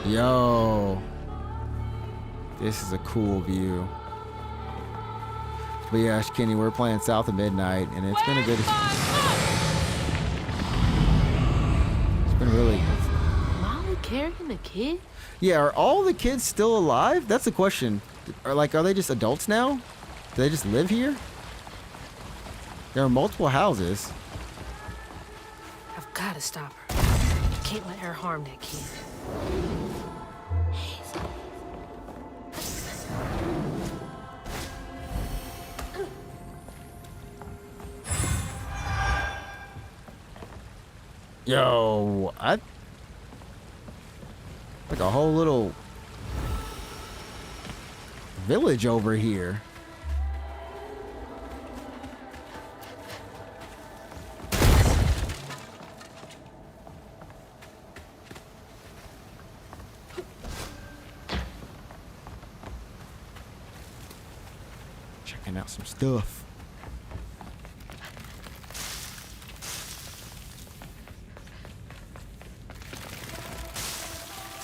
Yo. This is a cool view. But yeah, Kenny, we're playing South of Midnight, and it's been a good... It's been really... Molly carrying a kid? Yeah, are all the kids still alive? That's the question. Are they just adults now? Do they just live here? There are multiple houses. I've got to stop her. I can't let her harm that kid. Yo, like a whole little village over here. Checking out some stuff.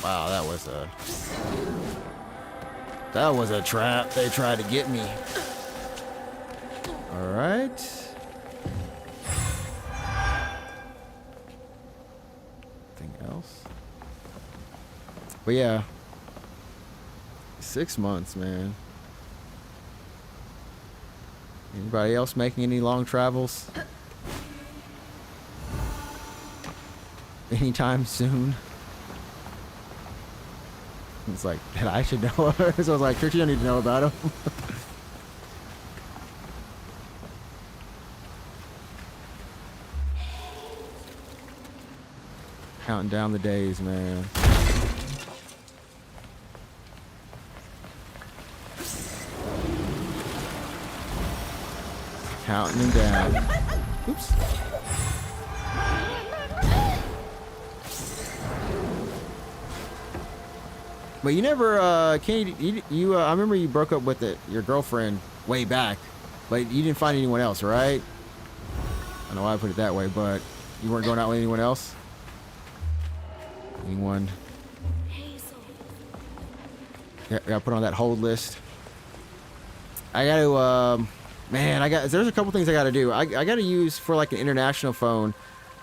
Wow, that was a trap. They tried to get me. All right. Anything else? But yeah, 6 months, man. Anybody else making any long travels? Anytime soon? It's like, that I should know. So I was like, Church, you don't need to know about him. Counting down the days, man. Counting them down. Oops. But you never, you I remember you broke up with your girlfriend way back, but you didn't find anyone else, right? I don't know why I put it that way, but you weren't going out with anyone else? Anyone? Yeah, I got put on that hold list. I got to, man, there's a couple things I got to do. I got to use for like an international phone.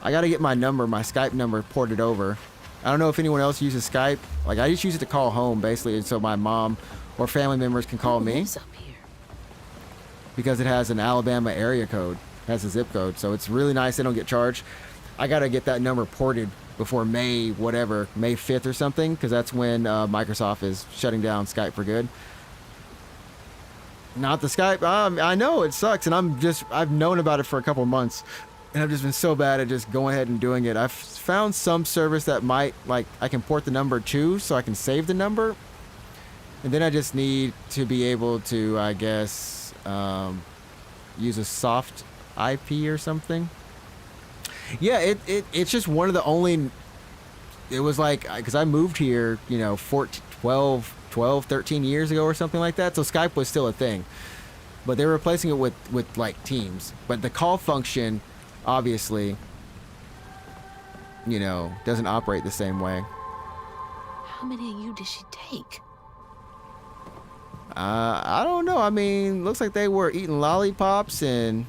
I got to get my Skype number ported over. I don't know if anyone else uses Skype. Like, I just use it to call home, basically, so my mom or family members can call me. Who's up here? Because it has an Alabama area code. It has a zip code, so it's really nice. They don't get charged. I got to get that number ported before May 5th or something, because that's when Microsoft is shutting down Skype for good. Not the Skype. I know it sucks, and I've known about it for a couple of months. And I've just been so bad at just going ahead and doing it. I've found some service that might, like, I can port the number to so I can save the number. And then I just need to be able to, I guess, use a soft IP or something. Yeah, it's just one of the only... It was like, because I moved here, 13 years ago or something like that. So Skype was still a thing. But they were replacing it with like, Teams. But the call function... obviously, doesn't operate the same way. How many of you did she take? I don't know. I mean, looks like they were eating lollipops and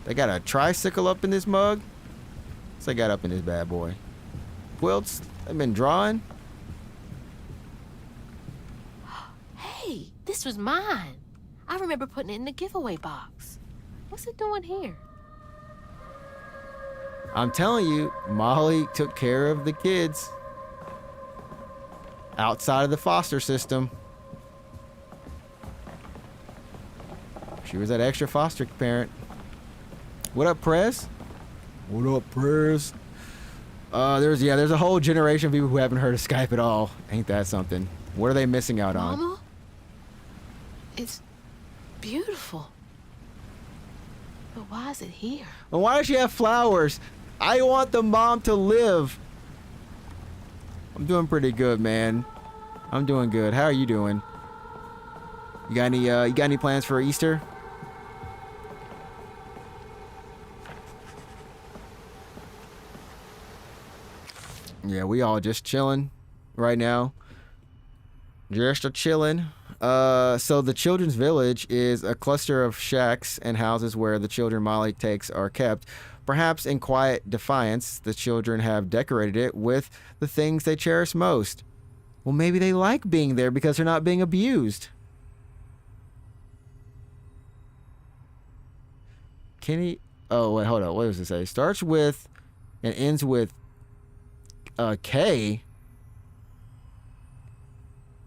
they got a tricycle up in this mug. What's they got up in this bad boy? Quilts? They've been drawing? Hey, this was mine. I remember putting it in the giveaway box. What's it doing here? I'm telling you, Molly took care of the kids outside of the foster system. She was that extra foster parent. What up, Prez? What up, Prez? There's a whole generation of people who haven't heard of Skype at all. Ain't that something? What are they missing out on? Mama? It's beautiful. But why is it here? And why does she have flowers? I want the mom to live. I'm doing pretty good, man. I'm doing good. How are you doing? You got any plans for Easter? Yeah, we all just chilling right now. Just a chilling. So the Children's Village is a cluster of shacks and houses where the children Molly takes are kept. Perhaps in quiet defiance, the children have decorated it with the things they cherish most. Well, maybe they like being there because they're not being abused. Kenny... Oh, wait, hold on. What does it say? Starts with and ends with K.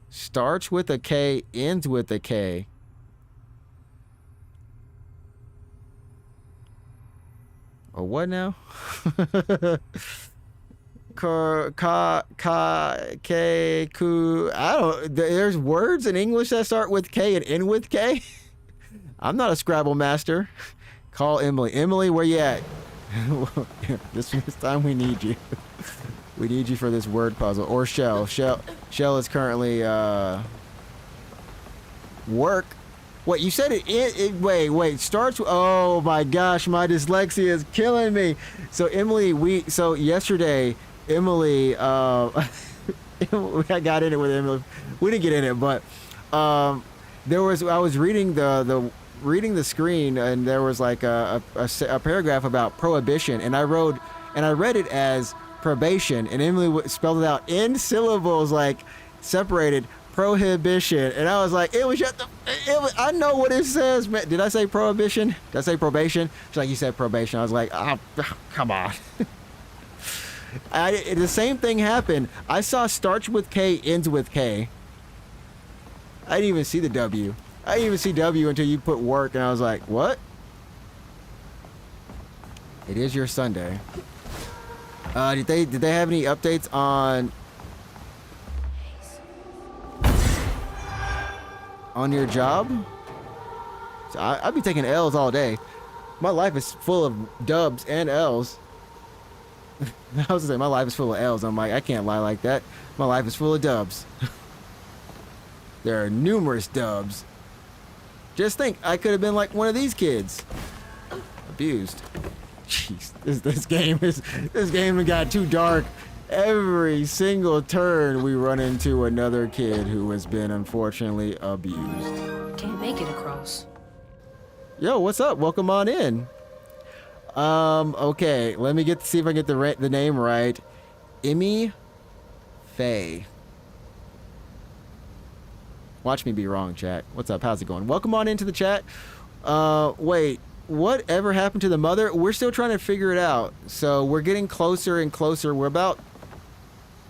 Starts with a K, ends with a K. Or what now? K, ku. I don't. There's words in English that start with K and end with K. I'm not a Scrabble master. Call Emily. Emily, where you at? This time we need you. We need you for this word puzzle. Or Shell. Shell is currently work. Wait, you said wait, starts, oh my gosh, my dyslexia is killing me. So Emily, so yesterday, Emily, I got in it with Emily. We didn't get in it, but I was reading the screen, and there was like a paragraph about prohibition, and I read it as probation, and Emily spelled it out in syllables, like separated, prohibition, and I was like, I know what it says, man. Did I say prohibition? Did I say probation? She's like, you said probation. I was like, oh, come on. The same thing happened. I saw starts with K, ends with K. I didn't even see the W. I didn't even see W until you put work, and I was like, what? It is your Sunday. Did they have any updates on your job? So I'd be taking L's all day. My life is full of dubs and L's. I was gonna say my life is full of L's. I'm like, I can't lie like that. My life is full of dubs. There are numerous dubs. Just think, I could have been like one of these kids. Abused. Jeez, this game got too dark. Every single turn we run into another kid who has been unfortunately abused. Can't make it across. Yo, what's up? Welcome on in. Okay, let me see if I get the name right. Emmy Faye. Watch me be wrong, chat. What's up? How's it going? Welcome on into the chat. Wait, whatever happened to the mother? We're still trying to figure it out. So we're getting closer and closer. We're about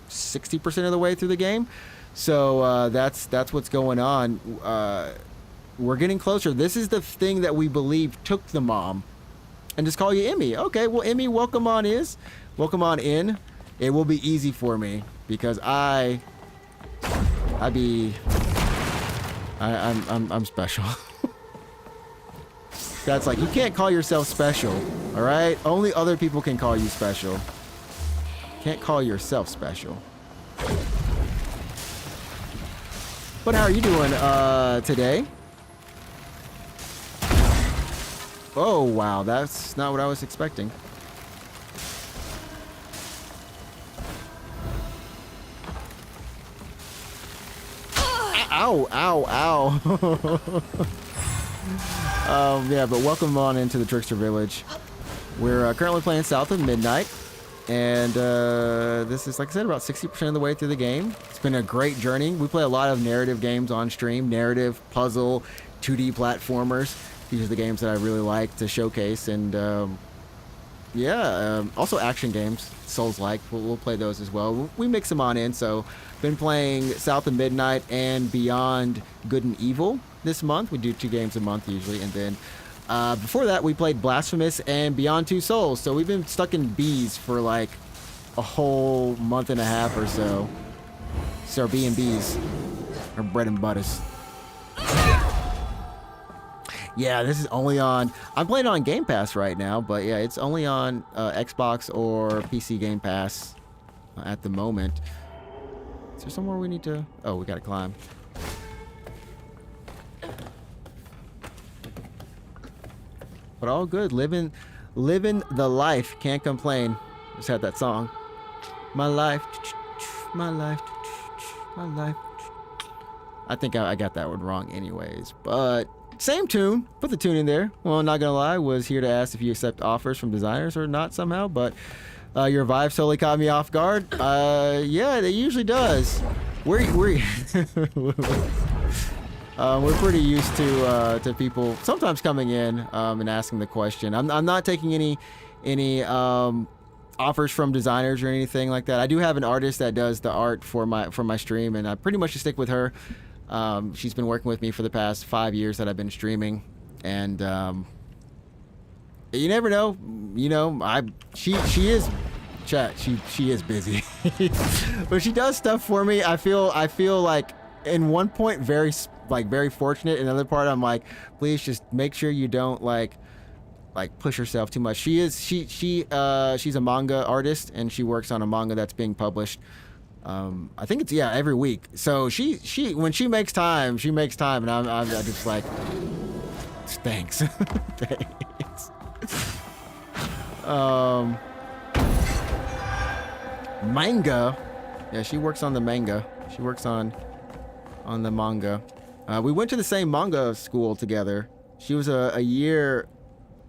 60% of the way through the game. So that's what's going on. We're getting closer. This is the thing that we believe took the mom. And just call you Emmy. Okay, well, Emmy, welcome on in. It will be easy for me because I'm special. That's like, you can't call yourself special, all right? Only other people can call you special. Can't call yourself special. But how are you doing today? Oh, wow, that's not what I was expecting. Ow, ow, ow. Yeah, but welcome on into the Trickster Village. We're currently playing South of Midnight, and this is, like I said, about 60% of the way through the game. It's been a great journey. We play a lot of narrative games on stream, narrative, puzzle, 2D platformers. These are the games that I really like to showcase, and also action games, Souls-like. We'll play those as well. We mix them on in, so been playing South of Midnight and Beyond Good and Evil this month. We do 2 games a month usually, and then before that we played Blasphemous and Beyond Two Souls. So we've been stuck in B's for like a whole month and a half or so. So our B&B's, our bread and butters. Yeah, this is only on... I'm playing it on Game Pass right now, but yeah, it's only on Xbox or PC Game Pass at the moment. Is there somewhere we need to... Oh, we gotta climb. But all good. Living the life. Can't complain. Just had that song. My life. My life. My life. I think I got that one wrong anyways, but... Same tune. Put the tune in there. Well, not gonna lie, was here to ask if you accept offers from designers or not somehow, but your vibe totally caught me off guard. Yeah, it usually does. We're pretty used to people sometimes coming in and asking the question. I'm not taking any offers from designers or anything like that. I do have an artist that does the art for my stream, and I pretty much just stick with her. She's been working with me for the past 5 years that I've been streaming, and you never know. You know, she is chat. She is busy, but she does stuff for me. I feel like in one point very fortunate. In another part, I'm like, please just make sure you don't like push herself too much. She's a manga artist, and she works on a manga that's being published. I think it's every week. So she when she makes time, and I'm just like, thanks, thanks. Manga, yeah, she works on the manga. She works on the manga. We went to the same manga school together. She was a year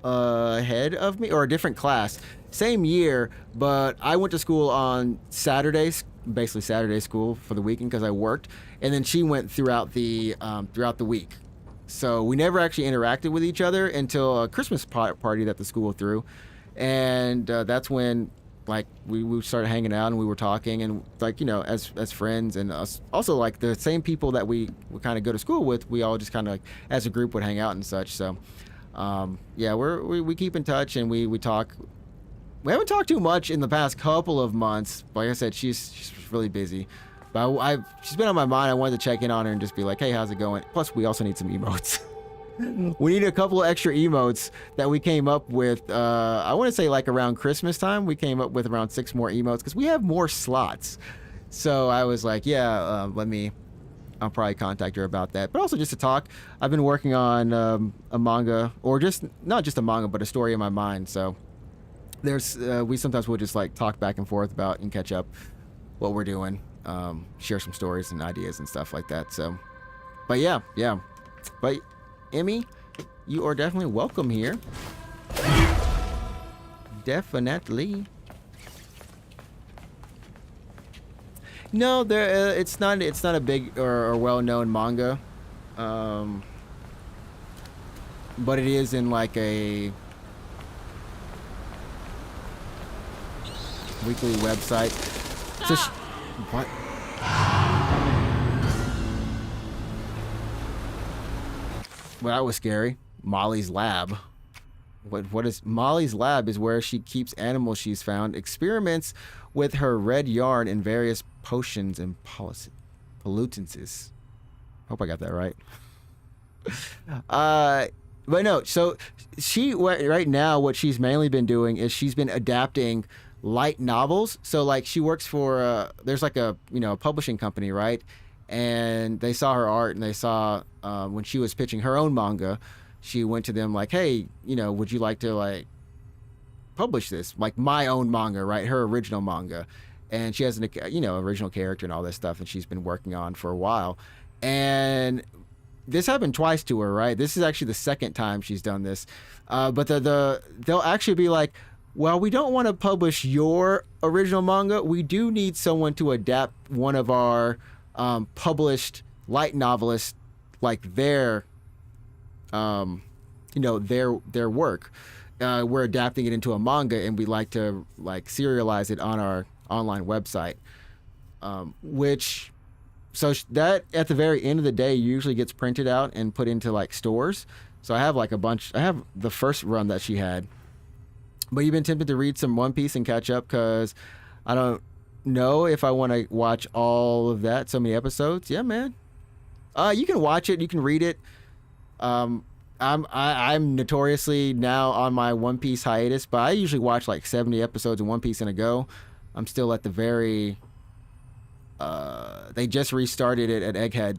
ahead of me, or a different class. Same year, but I went to school on Saturdays, basically Saturday school for the weekend because I worked, and then she went throughout the week. So we never actually interacted with each other until a Christmas party that the school threw, and that's when like we started hanging out and we were talking and like as friends, and us also like the same people that we kind of go to school with. We all just kind of like as a group would hang out and such. So yeah, we keep in touch and we talk. We haven't talked too much in the past couple of months. Like I said, she's really busy. But she's been on my mind. I wanted to check in on her and just be like, hey, how's it going? Plus, we also need some emotes. We need a couple of extra emotes that we came up with. I want to say like around Christmas time, we came up with around 6 more emotes because we have more slots. So I was like, yeah, I'll probably contact her about that. But also just to talk. I've been working on a manga, or just not just a manga, but a story in my mind. So there's we sometimes will just like talk back and forth about and catch up what we're doing, share some stories and ideas and stuff like that. So, but yeah. But Emmy, you are definitely welcome here. Definitely. No, it's not a big or well-known manga, but it is in like a weekly website. So what? Well, that was scary. Molly's lab. What is Molly's lab? Is where she keeps animals she's found, experiments with her red yarn, and various potions and pollutances. Hope I got that right. But no. So she right now, what she's mainly been doing is she's been adapting light novels. So like she works for there's like a publishing company, right? And they saw her art, and they saw when she was pitching her own manga, she went to them like, hey, would you like to like publish this, like my own manga, right? Her original manga. And she has an original character and all this stuff, and she's been working on for a while. And this happened twice to her, right? This is actually the second time she's done this. But they'll actually be like, well, we don't want to publish your original manga. We do need someone to adapt one of our published light novelists, like their work. We're adapting it into a manga, and we like to like serialize it on our online website. So that at the very end of the day usually gets printed out and put into like stores. So I have like a bunch. I have the first run that she had. But you've been tempted to read some One Piece and catch up because I don't know if I want to watch all of that. So many episodes. Yeah, man. You can watch it. You can read it. I'm notoriously now on my One Piece hiatus, but I usually watch like 70 episodes of One Piece in a go. I'm still at the very. They just restarted it at Egghead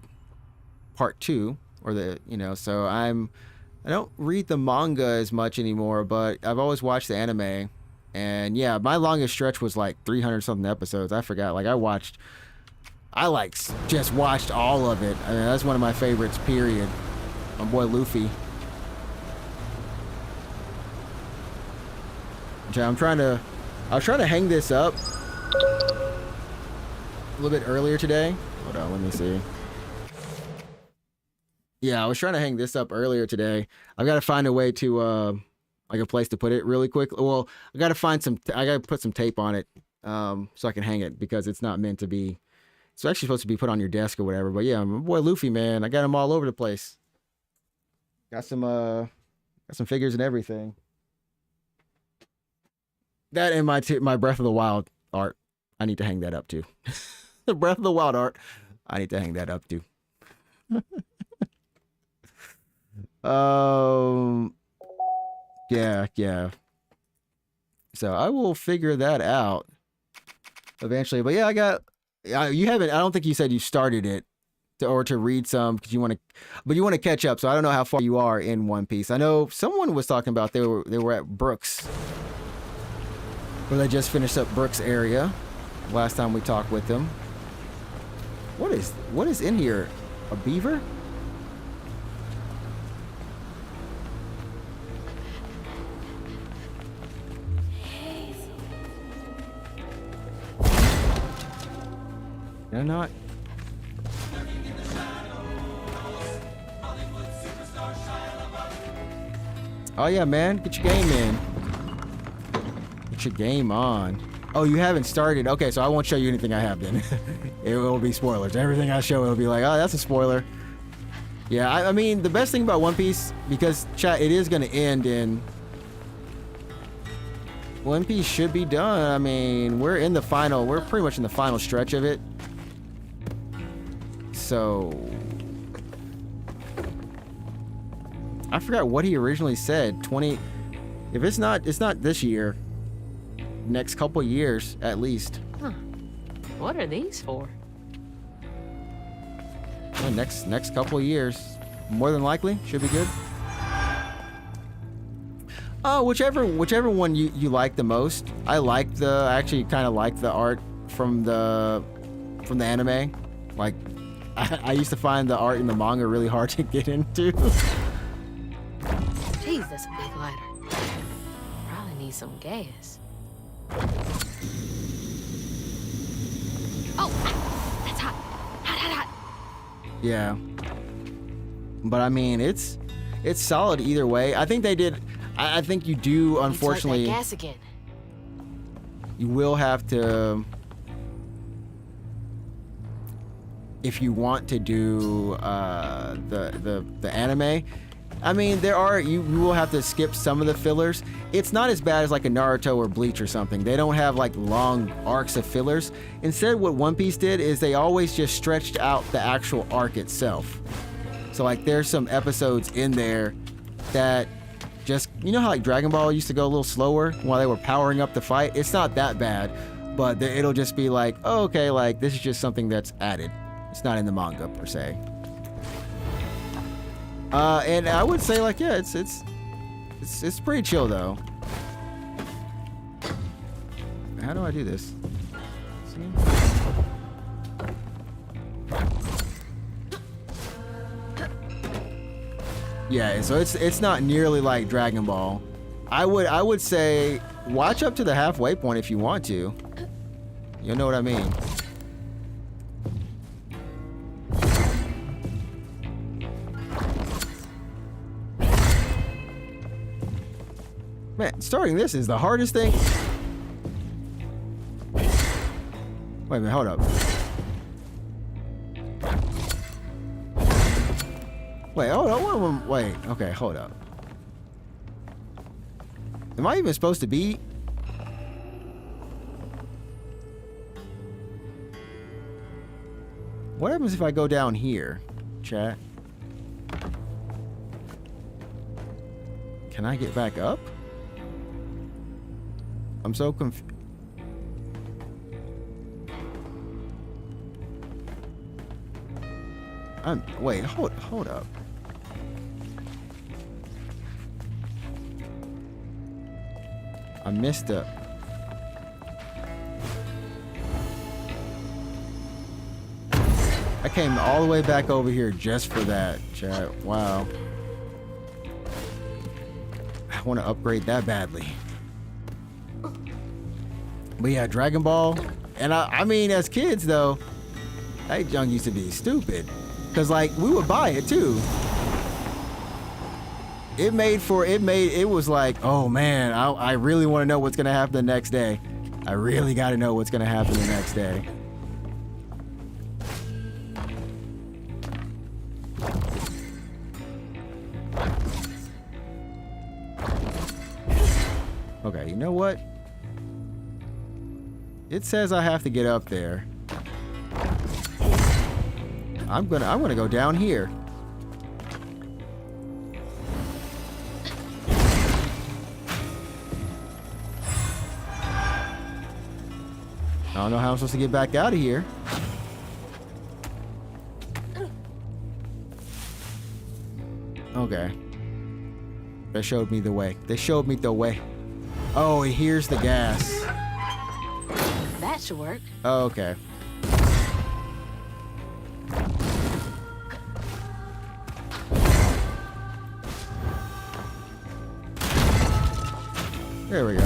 Part 2, or so I don't read the manga as much anymore, but I've always watched the anime. And yeah, my longest stretch was like 300 something episodes. I forgot. Like just watched all of it. I mean, that's one of my favorites, period. My boy Luffy. Okay, I was trying to hang this up a little bit earlier today. Hold on, let me see. Yeah, I was trying to hang this up earlier today. I've got to find a way to, like a place to put it really quick. Well, I got to put some tape on it, so I can hang it because it's not meant to be. It's actually supposed to be put on your desk or whatever. But yeah, my boy Luffy, man, I got him all over the place. Got some figures and everything. That and my Breath of the Wild art. I need to hang that up too. The Breath of the Wild art. I need to hang that up too. Yeah. So I will figure that out eventually. But yeah, I got You haven't. I don't think you said you started it or to read some because you want to, but you want to catch up. So I don't know how far you are in One Piece. I know someone was talking about they were at Brooks, where they just finished up Brooks area. Last time we talked with them. What is in here? A beaver? They're not. Oh yeah, man, get your game in. Get your game on. Oh, you haven't started. Okay, so I won't show you anything I have then. It will be spoilers. Everything I show, it'll be like, oh, that's a spoiler. Yeah, I mean, the best thing about One Piece, because chat, it is going to end in. One Piece should be done. I mean, we're pretty much in the final stretch of it. So I forgot what he originally said. 20. If it's not this year. Next couple years, at least. Huh. What are these for? Well, next couple years, more than likely, should be good. Oh, whichever one you like the most. I actually kind of like the art from the anime. Like, I used to find the art in the manga really hard to get into. Jeez, that's a big lighter. Probably need some gas. Oh, that's hot. Hot. Yeah. But I mean, it's solid either way. I think they did. I think you do, unfortunately. That gas again. You will have to, if you want to do the anime. I mean, you will have to skip some of the fillers. It's not as bad as like a Naruto or Bleach or something. They don't have like long arcs of fillers. Instead, what One Piece did is they always just stretched out the actual arc itself. So like there's some episodes in there that just, you know how like Dragon Ball used to go a little slower while they were powering up the fight? It's not that bad, but it'll just be like, oh, okay, like this is just something that's added. It's not in the manga per se. And I would say like, yeah, it's pretty chill though. How do I do this? See? Yeah, so it's not nearly like Dragon Ball. I would say watch up to the halfway point if you want to. You'll know what I mean. Man, starting this is the hardest thing. Wait a minute, hold up. Wait, hold up. Wait, okay, hold up. Am I even supposed to be? What happens if I go down here, chat? Can I get back up? I'm so confused. Wait, hold up. I missed it. I came all the way back over here just for that, chat. Wow. I want to upgrade that badly. But yeah, Dragon Ball. And I mean, as kids though, that junk used to be stupid. Cause like we would buy it too. It was like, oh man, I really want to know what's gonna happen the next day. I really gotta know what's gonna happen the next day. Okay, you know what? It says I have to get up there. I'm gonna go down here. I don't know how I'm supposed to get back out of here. Okay. They showed me the way. They showed me the way. Oh, here's the gas. That should work. Oh, okay. There we go.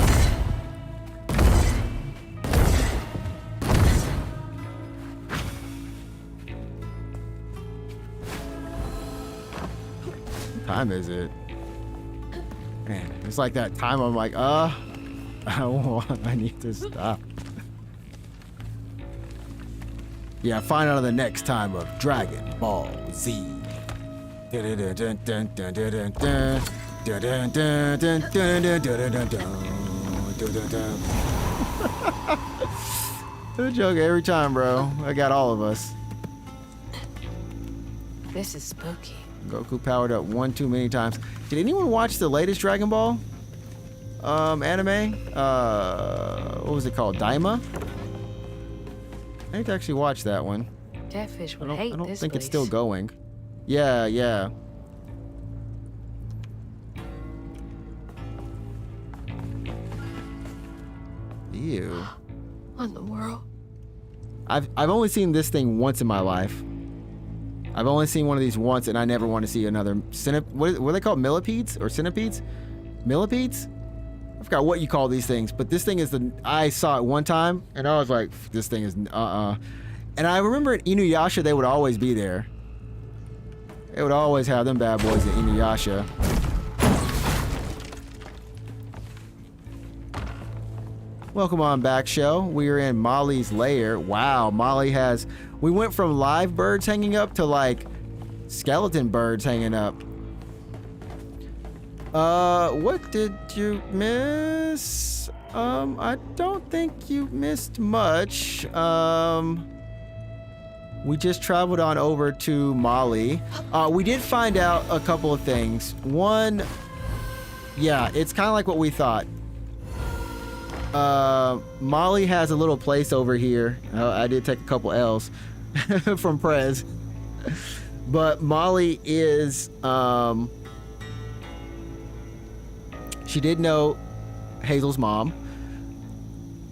What time is it? Man, it's like that time I'm like, I need to stop. Yeah, find out on the next time of Dragon Ball Z. Good joke every time, bro. I got all of us. This is spooky. Goku powered up one too many times. Did anyone watch the latest Dragon Ball anime? What was it called? Daima? I need to actually watch that one. Catfish I would don't, hate I don't this think place. it's still going. Yeah, yeah. Ew. What in the world? I've only seen this thing once in my life. I've only seen one of these once, and I never want to see another what are they called? Millipedes or centipedes? Millipedes? I forgot what you call these things, but this thing is I saw it one time, and I was like, this thing is And I remember at Inuyasha, they would always be there. They would always have them bad boys at Inuyasha. Welcome on back, show. We are in Molly's lair. Wow, Molly has... We went from live birds hanging up to, like, skeleton birds hanging up. What did you miss? I don't think you missed much. We just traveled on over to Molly. We did find out a couple of things. One, yeah, it's kind of like what we thought. Molly has a little place over here. I did take a couple L's from Prez. But Molly is, she did know Hazel's mom.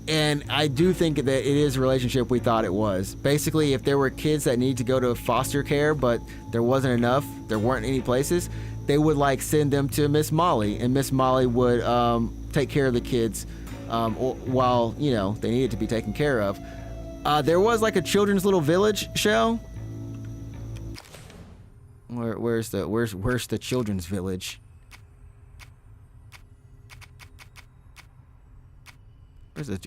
And I do think that it is a relationship we thought it was. Basically, if there were kids that needed to go to foster care, but there wasn't enough, there weren't any places, they would like send them to Miss Molly, and Miss Molly would take care of the kids while, you know, they needed to be taken care of. There was like a children's little village show. Where's the children's village?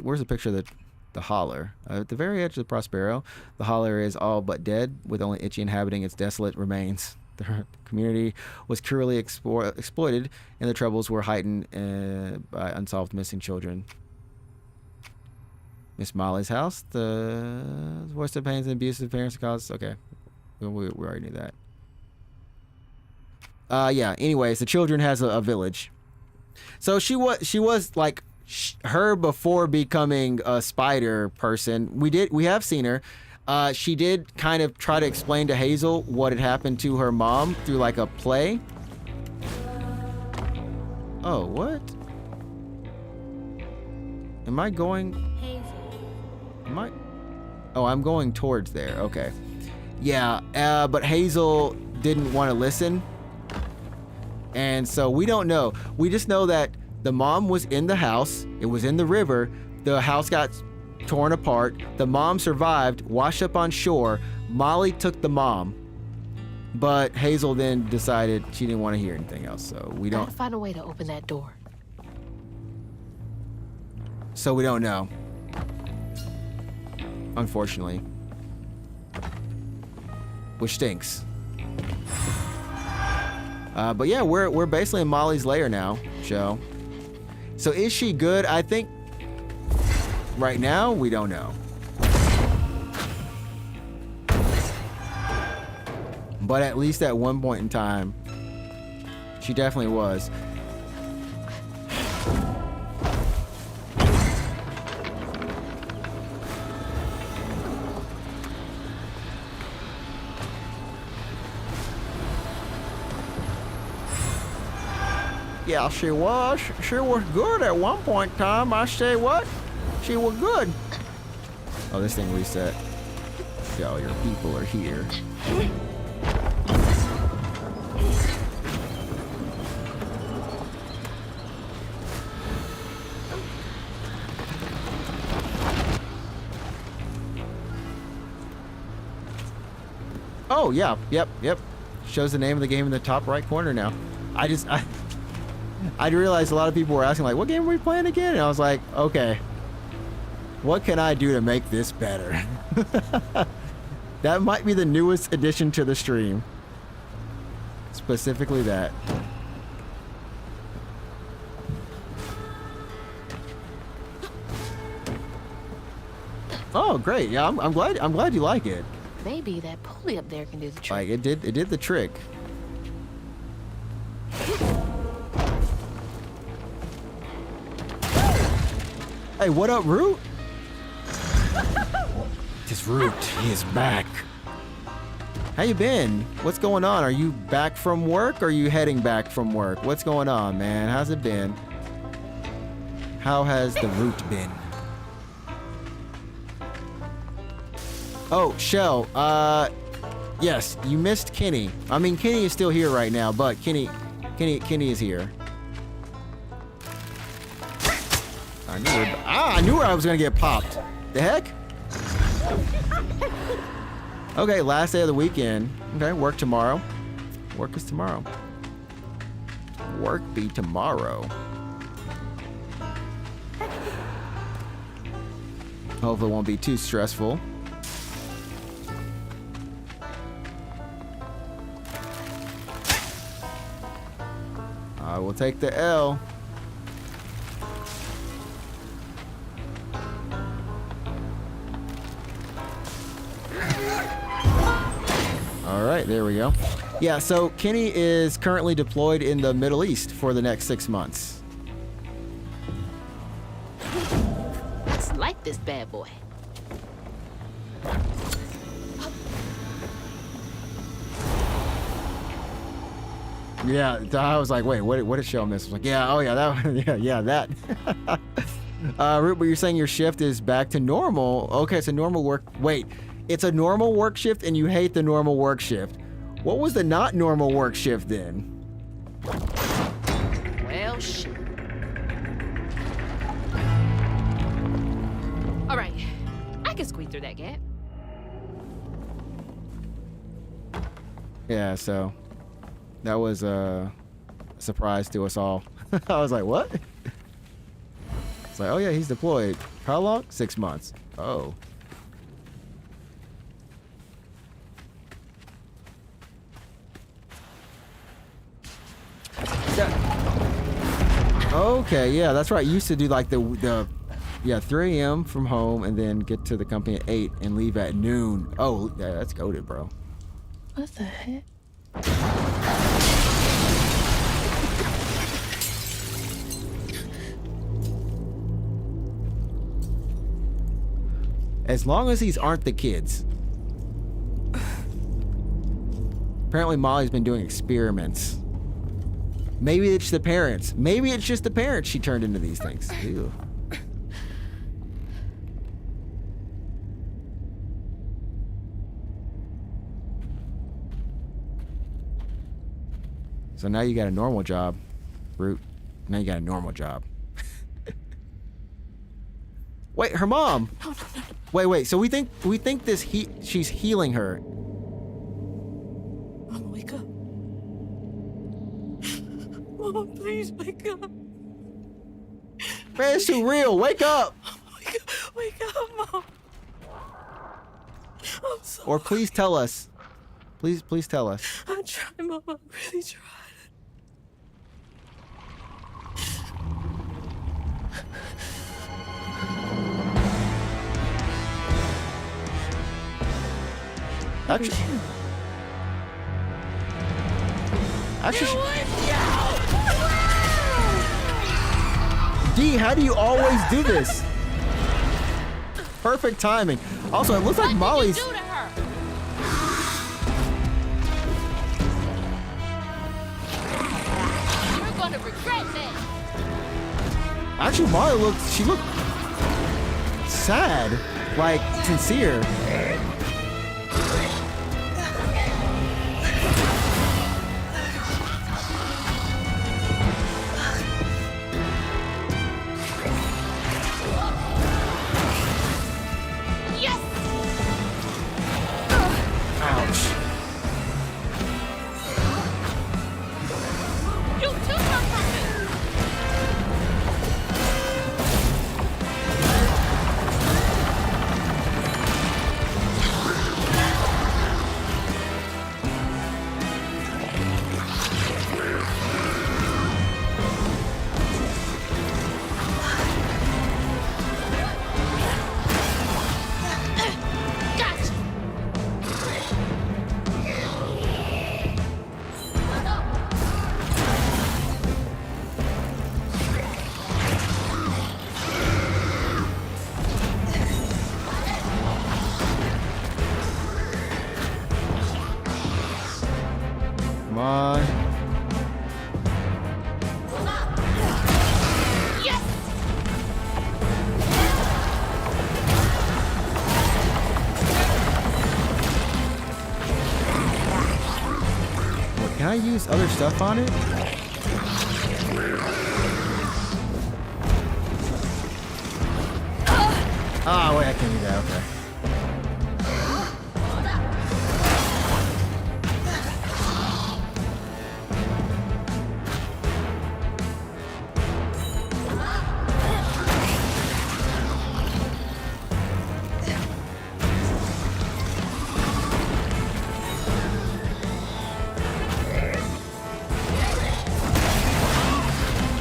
Where's the picture of the holler? At the very edge of the Prospero, the holler is all but dead, with only Itchy inhabiting its desolate remains. The community was cruelly exploited, and the troubles were heightened by unsolved missing children. Miss Molly's house, the voice of pains and abusive parents cause. Okay, we already knew that. Yeah. Anyways, the children has a village. So she was like her before becoming a spider person. We have seen her. She did kind of try to explain to Hazel what had happened to her mom through like a play. Oh, what? Am I going? Hazel. Am I? Oh, I'm going towards there. Okay. Yeah, but Hazel didn't want to listen. And so we don't know. We just know that the mom was in the house. It was in the river. The house got torn apart. The mom survived, washed up on shore. Molly took the mom. But Hazel then decided she didn't want to hear anything else. So we don't. Gotta find a way to open that door. So we don't know. Unfortunately. Which stinks. But yeah, we're basically in Molly's lair now, show. So is she good? I think right now we don't know. But at least at one point in time, she definitely was. Yeah, she was. She was good at one point in time. I say what? She was good. Oh, this thing reset. Yo, your people are here. Oh, yeah. Yep. Shows the name of the game in the top right corner now. I realized a lot of people were asking, like, what game are we playing again? And I was like, okay, what can I do to make this better? That might be the newest addition to the stream. Specifically that. Oh, great. Yeah, I'm glad you like it. Maybe that pulley up there can do the trick. Like, it did the trick. Hey, what up, Root? This Root, he is back. How you been? What's going on? Are you back from work or are you heading back from work? What's going on, man? How's it been? How has the Root been? Oh, Shell, yes, you missed Kenny. I mean, Kenny is still here right now, but Kenny is here. I knew I was gonna get popped. The heck? Okay, last day of the weekend. Okay, work tomorrow. Work is tomorrow. Work be tomorrow. Hopefully it won't be too stressful. I will take the L. All right, there we go. Yeah, so Kenny is currently deployed in the Middle East for the next 6 months. Let's like this bad boy. Yeah, I was like, wait, what did Shell miss? I was like, yeah, oh yeah, that one, yeah, that. Root, but you're saying your shift is back to normal. Okay, it's a normal work. Wait, it's a normal work shift and you hate the normal work shift. What was the not normal work shift then? Well, shit. All right, I can squeeze through that gap. Yeah, so that was a surprise to us all. I was like, what? It's like, oh yeah, he's deployed. How long? 6 months. Oh. Okay, yeah, that's right. You used to do like the 3 a.m. from home and then get to the company at 8 and leave at noon. Oh, yeah, that's goated, bro. What the heck? As long as these aren't the kids. Apparently Molly's been doing experiments. Maybe it's the parents. Maybe it's just the parents she turned into these things. Ew. So now you got a normal job, Root. Now you got a normal job. Wait, her mom. Wait. So we think she's healing her. Mama, wake up. Mama, please wake up. Man, it's too real. Wake up. Wake up, Mom. I'm sorry. Or please tell us. Please tell us. I tried, Mama. I really tried. Actually, D, how do you always do this? Perfect timing. Also, it looks like Molly's. What did you do to her? You're gonna regret Actually, Molly she looked sad, like sincere. Yes! Ouch. You took her from me! Gotcha! Come on. Yes! Can I use other stuff on it? Ah, wait, I can't do that. Okay.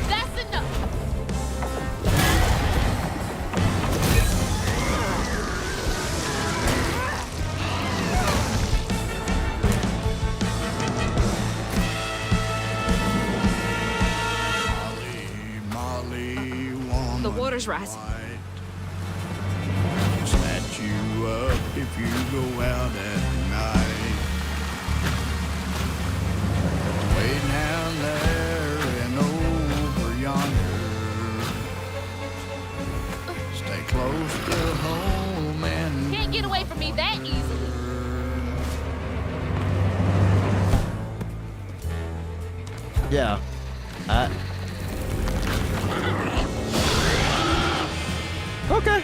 That's enough! Molly, woman The water's rising. white. Snatch you up if you go out at night. Way down there and over yonder. Stay close to home and Can't get away from me that easily. Yeah. Okay.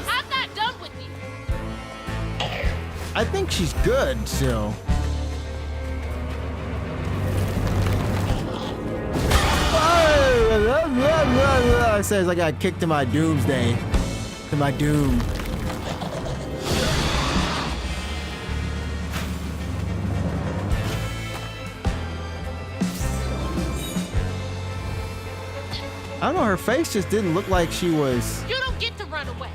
I'm not done with you. I think she's good still. It says I got kicked to my doomsday. To my doom. I don't know, her face just didn't look like she was. You don't get to run away.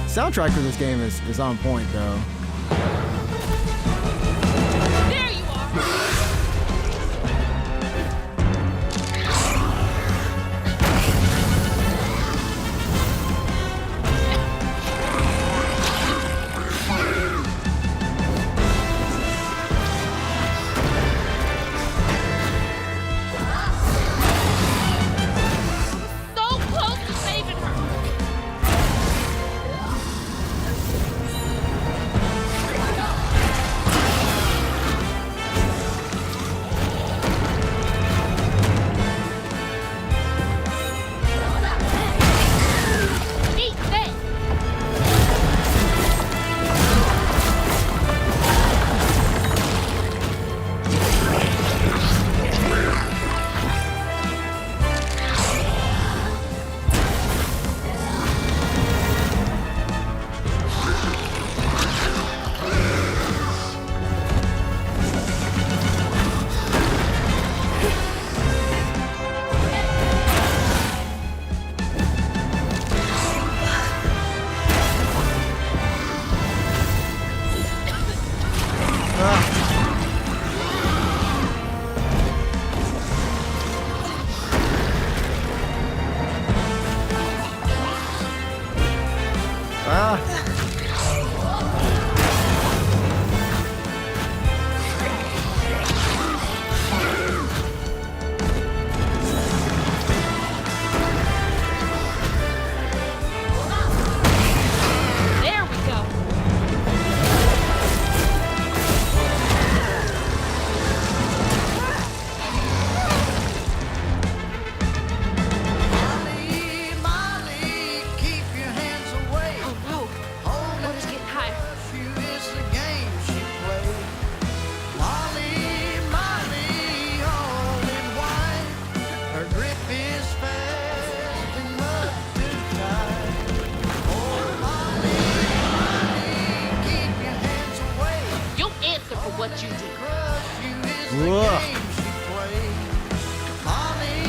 Soundtrack for this game is on point though. There you are. So close to saving her. There we go. Molly, Molly, keep your hands away. Oh no. Water's getting higher. Curfew is the game she played. Molly, Molly, all in white. Her grip is fast and mud too tight. Oh, Molly, Molly, keep your hands away. You'll answer for what you did. Curfew is the Ugh. game she played. Molly,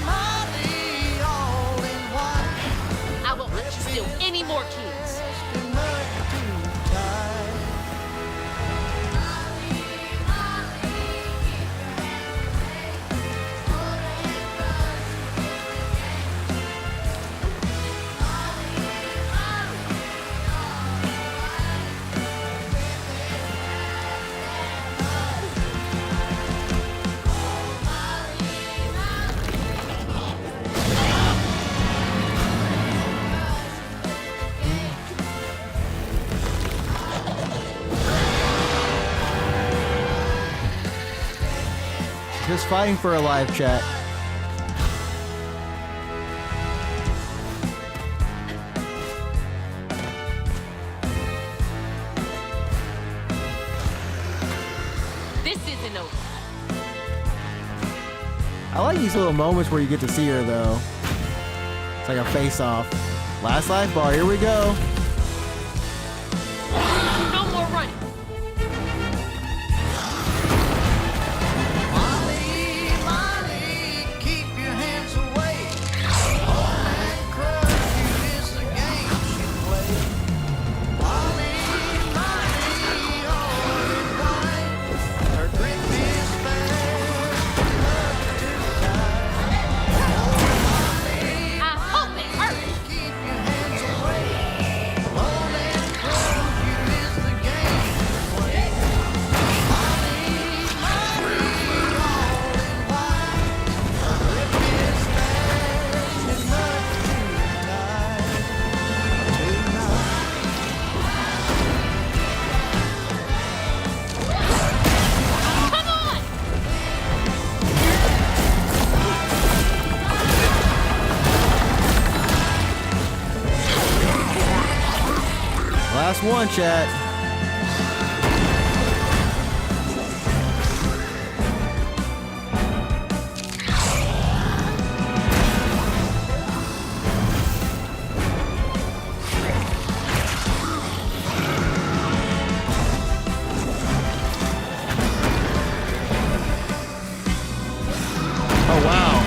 Molly, all in white. I won't let you steal any more kids. And mud too tight. Just fighting for a live chat. This isn't over. I like these little moments where you get to see her though. It's like a face-off. Last life bar, here we go. No more running. Molly, Molly, keep your hands away. All that curfew is the game she played. Molly, Molly, all in white. Her grip is fast, love too tight. I hope it hurts. Keep your hands away. All that curfew is the game she played. Molly, Molly, all in white. Her grip is fast and mud too tight. Come on! Last one, chat. Oh, wow.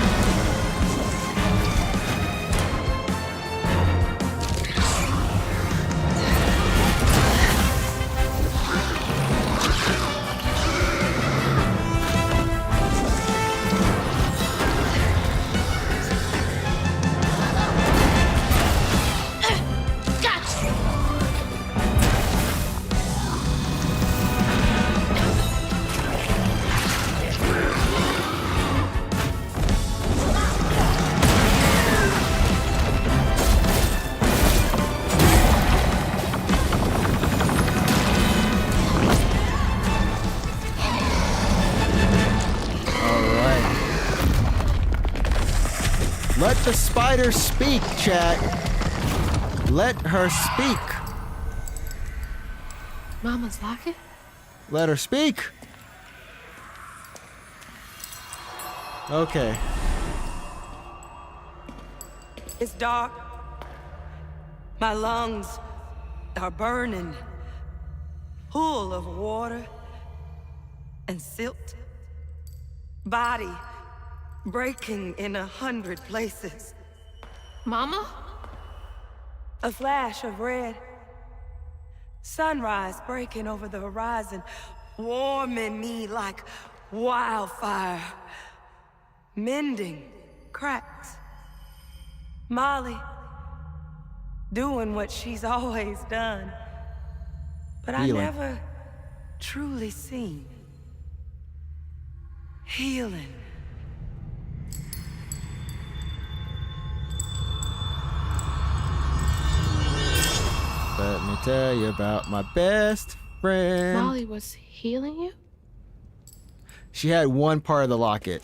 Gotcha! All right. Let the spider speak, chat. Let her speak. Mama's locket? Let her speak. Okay. It's dark. My lungs are burning, full of water and silt. Body breaking in 100 places. Mama? A flash of red. Sunrise breaking over the horizon, warming me like wildfire. Mending cracks. Molly, doing what she's always done. But I Healing. never truly seen. Healing. Let me tell you about my best friend. Molly was healing you? She had one part of the locket.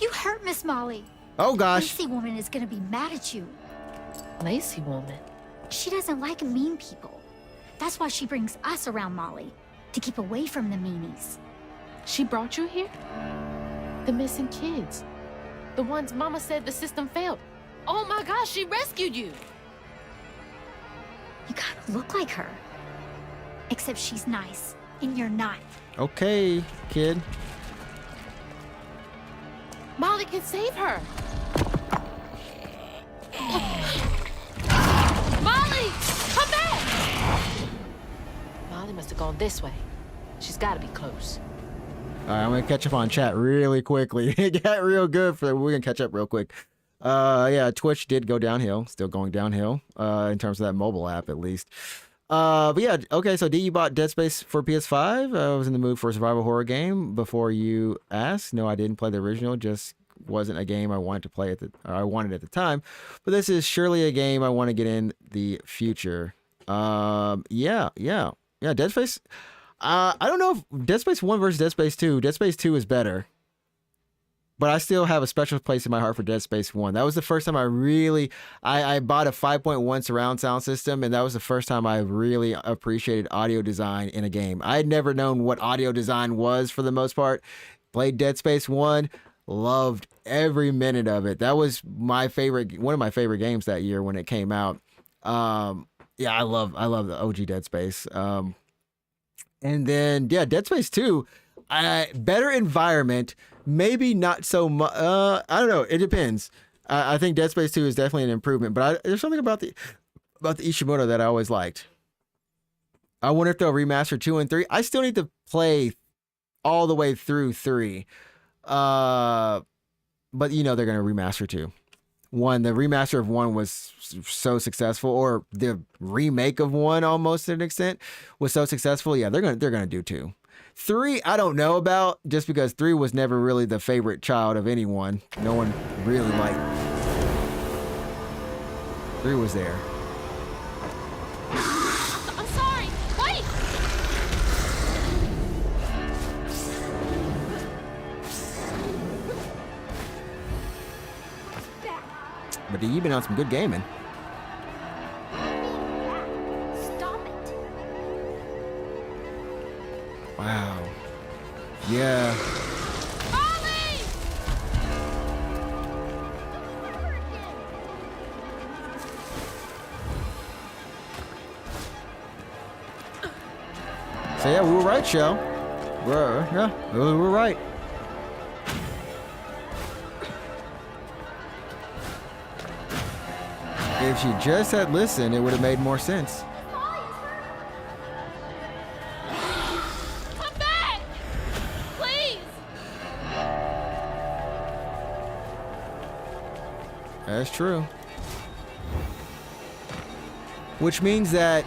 You hurt Miss Molly. Oh gosh. Lacy woman is gonna be mad at you. Lacy woman. She doesn't like mean people. That's why she brings us around Molly, to keep away from the meanies. She brought you here? The missing kids. The ones Mama said the system failed. Oh my gosh, she rescued you. You kind of look like her. Except she's nice, and you're not. Okay, kid. Molly can save her. Molly, come back! Molly must have gone this way. She's got to be close. All right, I'm gonna catch up on chat really quickly. It got real good for we're gonna catch up real quick. Yeah, Twitch did go downhill, still going downhill. In terms of that mobile app, at least. But yeah, okay. So D, you bought Dead Space for PS5. I was in the mood for a survival horror game. Before you asked, no, I didn't play the original. Just wasn't a game I wanted to play I wanted at the time. But this is surely a game I want to get in the future. Yeah. Dead Space. I don't know if Dead Space 1 versus Dead Space 2. Dead Space 2 is better. But I still have a special place in my heart for Dead Space 1. That was the first time I bought a 5.1 surround sound system, and that was the first time I really appreciated audio design in a game. I had never known what audio design was for the most part. Played Dead Space 1, loved every minute of it. That was one of my favorite games that year when it came out. Yeah, I love the OG Dead Space. And then, yeah, Dead Space 2, better environment, maybe not so much. I don't know. It depends. I think Dead Space 2 is definitely an improvement, but there's something about the Ishimoto that I always liked. I wonder if they'll remaster 2 and 3. I still need to play all the way through 3. But you know they're going to remaster 2. The remaster of 1 was so successful, or the remake of 1 almost to an extent was so successful. Yeah, they're gonna do 2. 3, I don't know about, just because 3 was never really the favorite child of anyone. No one really liked. 3 was there. I'm sorry. Wait! But you've been on some good gaming. Stop it. Wow. Yeah. Molly! So yeah, we were right, Shell. We were right. If she just had listened, it would have made more sense. Come back! Please! That's true. Which means that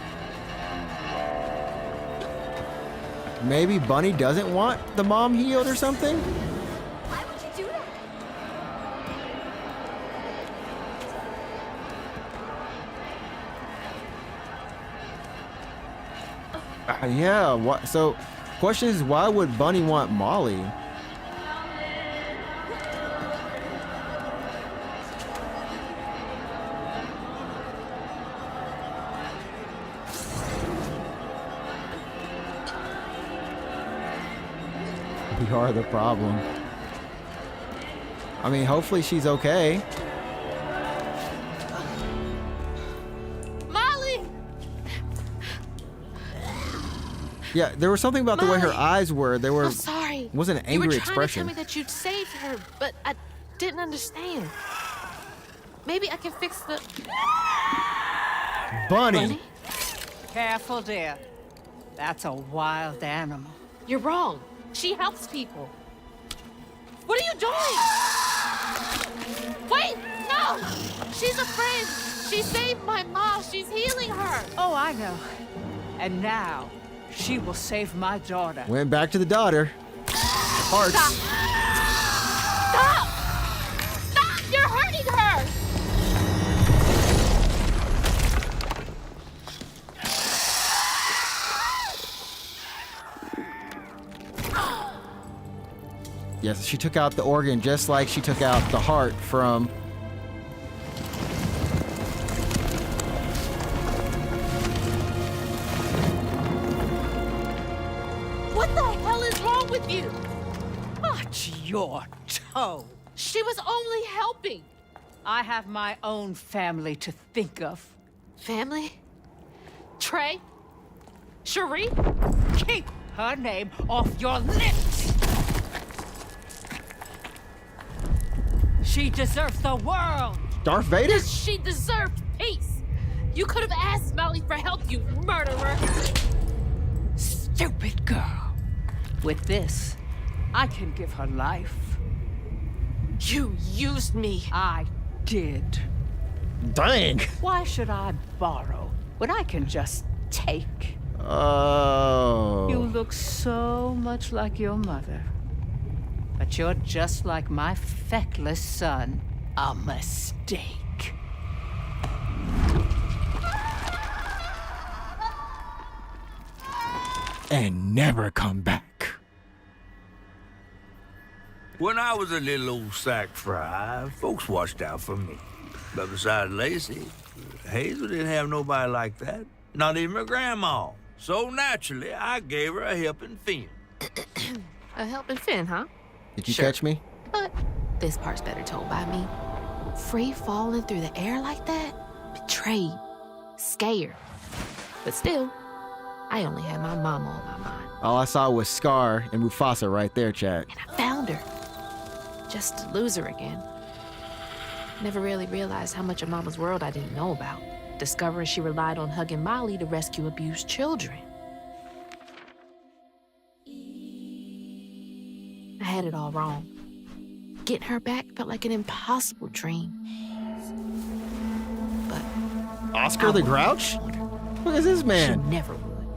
maybe Bunny doesn't want the mom healed or something? Why would you do that? Yeah. What? So, question is, why would Bunny want Molly? We are the problem. I mean, hopefully she's okay. Molly! Yeah, there was something about the way her Molly! eyes were. They were. I'm sorry. Wasn't an You were angry trying expression. to tell me that you'd saved her, but I didn't understand. Maybe I can fix the... Bunny. Careful, dear. That's a wild animal. You're wrong. She helps people. What are you doing? Wait, no! She's a friend. She saved my mom. She's healing her. Oh, I know. And now, she will save my daughter. Went back to the daughter. Hearts. Stop! Stop! You're hurting her! Yes, she took out the organ just like she took out the heart from... What the hell is wrong with you? Watch your toe. She was only helping. I have my own family to think of. Family? Trey? Cherie? Keep her name off your lips! She deserves the world! Darth Vader? She deserved peace. You could have asked Smiley for help, you murderer. Stupid girl. With this, I can give her life. You used me. I did. Dang. Why should I borrow when I can just take? Oh. You look so much like your mother. But you're just like my feckless son. A mistake. And never come back. When I was a little old sack fry, folks watched out for me. But besides Lacey, Hazel didn't have nobody like that. Not even her grandma. So naturally, I gave her a helping fin. A helping fin, huh? Did you catch me? But this part's better told by me. Free falling through the air like that? Betrayed. Scared. But still, I only had my mama on my mind. All I saw was Scar and Mufasa right there, chat. And I found her. Just to lose her again. Never really realized how much of Mama's world I didn't know about. Discovering she relied on hugging Molly to rescue abused children. I had it all wrong. Getting her back felt like an impossible dream. But Oscar the Grouch? Look at this she man. never would.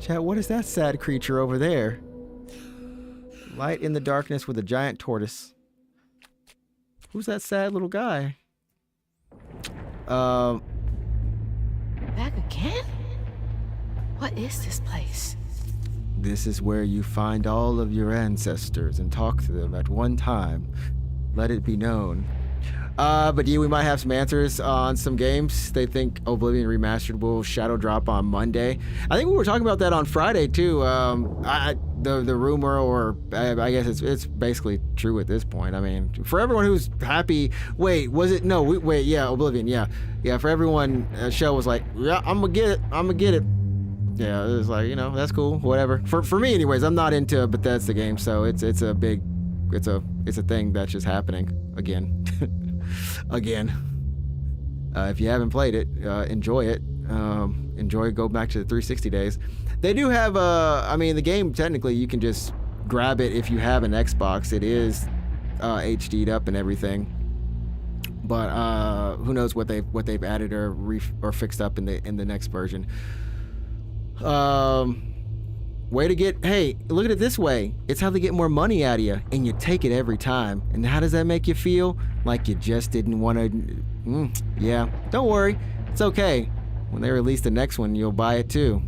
Chat, what is that sad creature over there? Light in the darkness with a giant tortoise. Who's that sad little guy? Back again? What is this place? This is where you find all of your ancestors and talk to them at one time. Let it be known. But yeah, we might have some answers on some games. They think Oblivion Remastered will shadow drop on Monday. I think we were talking about that on Friday too. The rumor, or I guess it's basically true at this point. I mean, for everyone who's happy. Wait, was it? No, wait. Yeah, Oblivion. Yeah. For everyone, Shell was like, yeah, I'm gonna get it. Yeah, it was like, that's cool, whatever. For me, anyways, I'm not into Bethesda games, so it's a thing that's just happening again. Again. If you haven't played it, enjoy it. Go back to the 360 days. They do have the game, technically you can just grab it if you have an Xbox. It is HD'd up and everything. But who knows what they've added or fixed up in the next version. Way to get, hey, look at it this way. It's how they get more money out of you, and you take it every time. And how does that make you feel? Like you just didn't want to, yeah. Don't worry, it's okay. When they release the next one, you'll buy it too.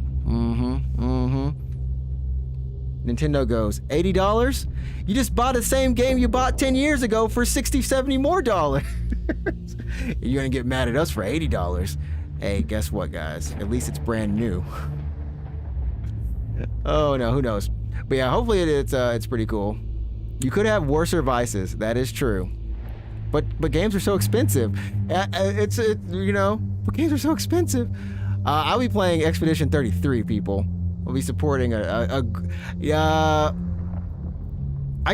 Nintendo goes, $80? You just bought the same game you bought 10 years ago for $60, $70 more dollars. You're gonna get mad at us for $80. Hey, guess what, guys? At least it's brand new. Oh no, who knows? But yeah, hopefully it's pretty cool. You could have worse vices, that is true. But games are so expensive. But games are so expensive. I'll be playing Expedition 33, people. I'll be supporting I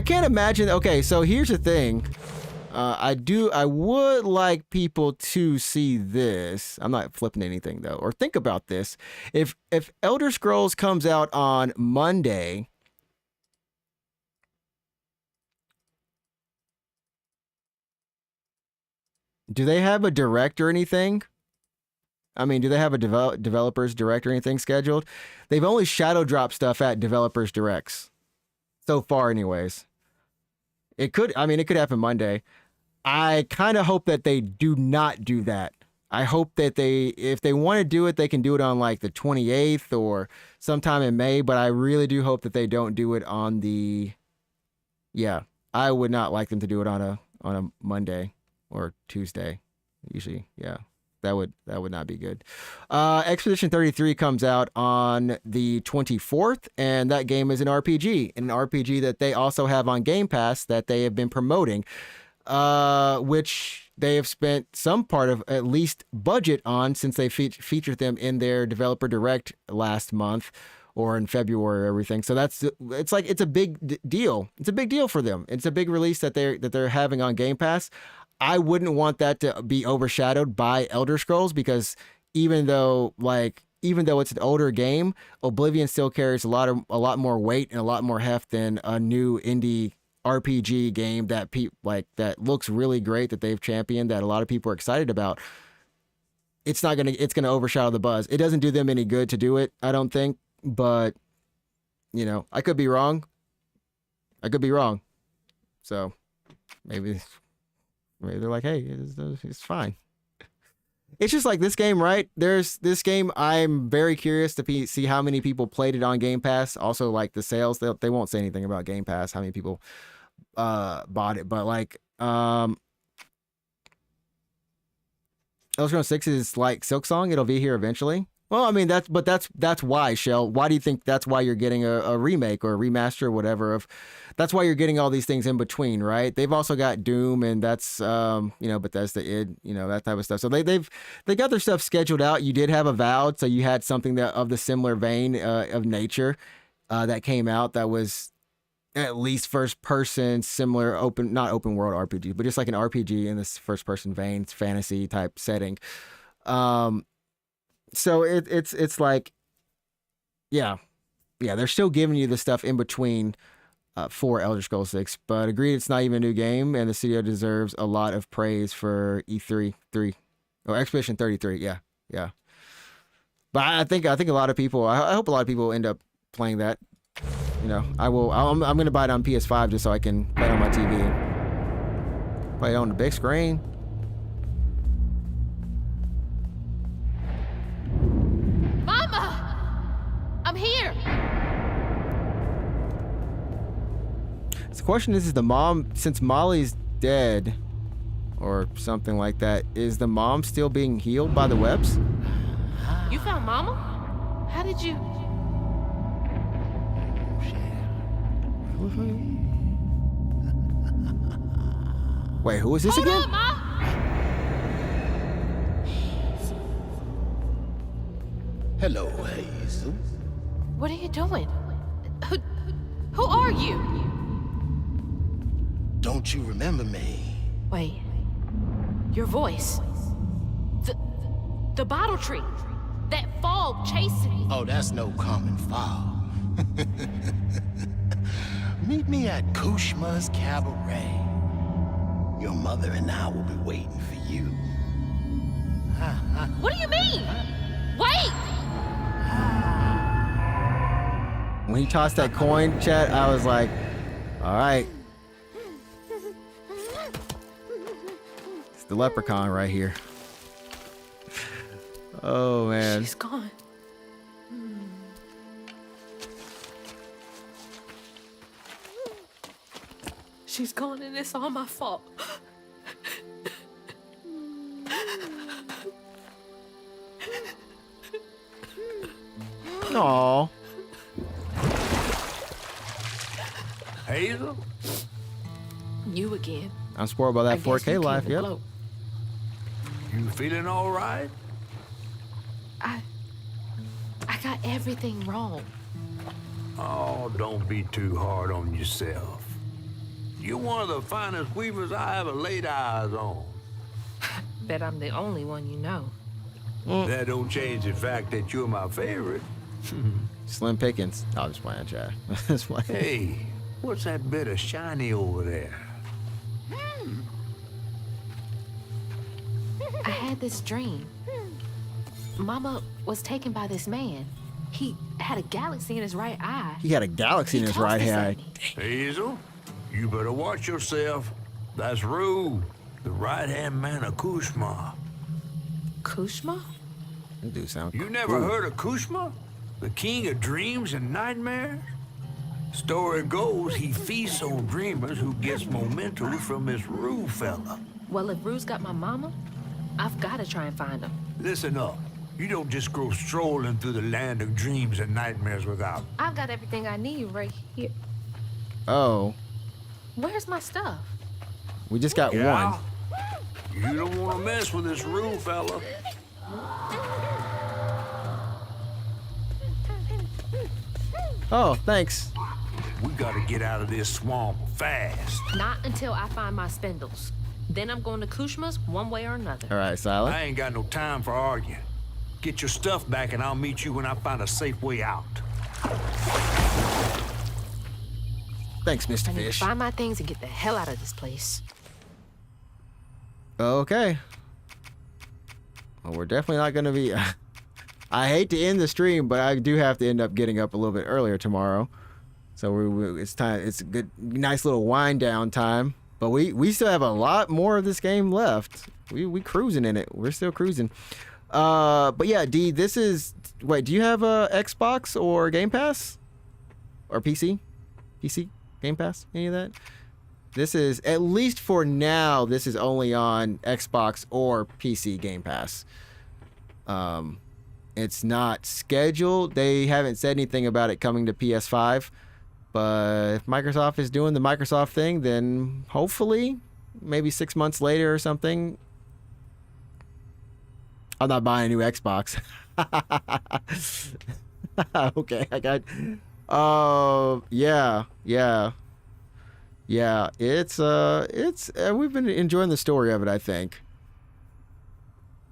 can't imagine. Okay, so here's the thing. I would like people to see this. I'm not flipping anything though. Or think about this. If Elder Scrolls comes out on Monday, Do they have a direct or anything? I mean, do they have a developers direct or anything scheduled? They've only shadow dropped stuff at developers directs so far, anyways. It could happen Monday. I kind of hope that they do not do that. I hope that if they want to do it, they can do it on like the 28th or sometime in May. But I really do hope that they don't do it on I would not like them to do it on a Monday or Tuesday. Usually, yeah. That would not be good. Expedition 33 comes out on the 24th, and that game is an RPG. An RPG that they also have on Game Pass that they have been promoting, which they have spent some part of at least budget on since they featured them in their Developer Direct last month or in February or everything. So it's a big deal. It's a big deal for them. It's a big release that they're having on Game Pass. I wouldn't want that to be overshadowed by Elder Scrolls because even though it's an older game, Oblivion still carries a lot more weight and a lot more heft than a new indie RPG game that that looks really great that they've championed that a lot of people are excited about. It's gonna overshadow the buzz. It doesn't do them any good to do it, I don't think. But I could be wrong. So maybe they're like, hey, it's fine. It's just like this game, right? There's this game. I'm very curious to see how many people played it on Game Pass. Also, like the sales, they won't say anything about Game Pass, how many people bought it. But like, Elder Scrolls 6 is like Silksong. It'll be here eventually. Well, I mean, that's why, Shell. Why do you think that's why you're getting a remake or a remaster or whatever that's why you're getting all these things in between, right? They've also got Doom and that's, Bethesda id, that type of stuff. So they got their stuff scheduled out. You did have Avowed, so you had something that of the similar vein of nature that came out that was at least first person, similar not open world RPG, but just like an RPG in this first person vein, fantasy type setting. So it's like, yeah, they're still giving you the stuff in between for Elder Scrolls 6, but agreed, it's not even a new game, and the studio deserves a lot of praise for E3 or Expedition 33. Yeah. But I think a lot of people, I hope a lot of people end up playing that. I'm going to buy it on PS5 just so I can play it on my TV. Play it on the big screen. I'm here. So the question is the mom, since Molly's dead or something like that, is the mom still being healed by the webs? You found Mama? How did you? Wait, who is this again? Hold up, Ma. Hello, Hazel. What are you doing? Who are you? Don't you remember me? Wait. Your voice. The bottle tree. That fog chasing me. Oh, that's no common fog. Meet me at Kushma's Cabaret. Your mother and I will be waiting for you. What do you mean? Wait! When he tossed that coin, chat, I was like, all right. It's the leprechaun right here. Oh, man. She's gone. She's gone and it's all my fault. Aww. Hazel? You again. I'm spoiled by that I guess 4K you life, killed the yep. bloke. You feeling all right? I got everything wrong. Oh, don't be too hard on yourself. You're one of the finest weavers I ever laid eyes on. Bet I'm the only one you know. That don't change the fact that you're my favorite. Slim Pickens. I'll just play on chat. Just play. Hey, what's that bit of shiny over there? I had this dream. Mama was taken by this man. He had a galaxy in his right eye. He had a galaxy in his right tossed this eye. at me. Hazel, you better watch yourself. That's Rue, the right-hand man of Kushma. Kushma? That dude sound You never cool. heard of Kushma? The king of dreams and nightmares? Story goes he feasts on dreamers who gets momentum from this Rue fella. Well, if Rue's got my mama, I've got to try and find him. Listen up. You don't just go strolling through the land of dreams and nightmares without. I've got everything I need right here. Oh, Where's my stuff? we just got one. You don't want to mess with this Rue fella. Oh, thanks. We gotta get out of this swamp fast. Not until I find my spindles. Then I'm going to Kushma's one way or another. All right, Silent. I ain't got no time for arguing. Get your stuff back and I'll meet you when I find a safe way out. Thanks, Mr. I need to Fish. find my things and get the hell out of this place. Okay. Well, we're definitely not going to be... I hate to end the stream, but I do have to end up getting up a little bit earlier tomorrow. So it's time. It's a good, nice little wind down time. But we still have a lot more of this game left. We cruising in it. We're still cruising. But yeah, D, this is... Wait, do you have a Xbox or Game Pass? Or PC? PC? Game Pass? Any of that? This is, at least for now, this is only on Xbox or PC Game Pass. It's not scheduled. They haven't said anything about it coming to PS5. But if Microsoft is doing the Microsoft thing, then hopefully, maybe 6 months later or something, I'm not buying a new Xbox. Okay, I got... Yeah, it's we've been enjoying the story of it, I think.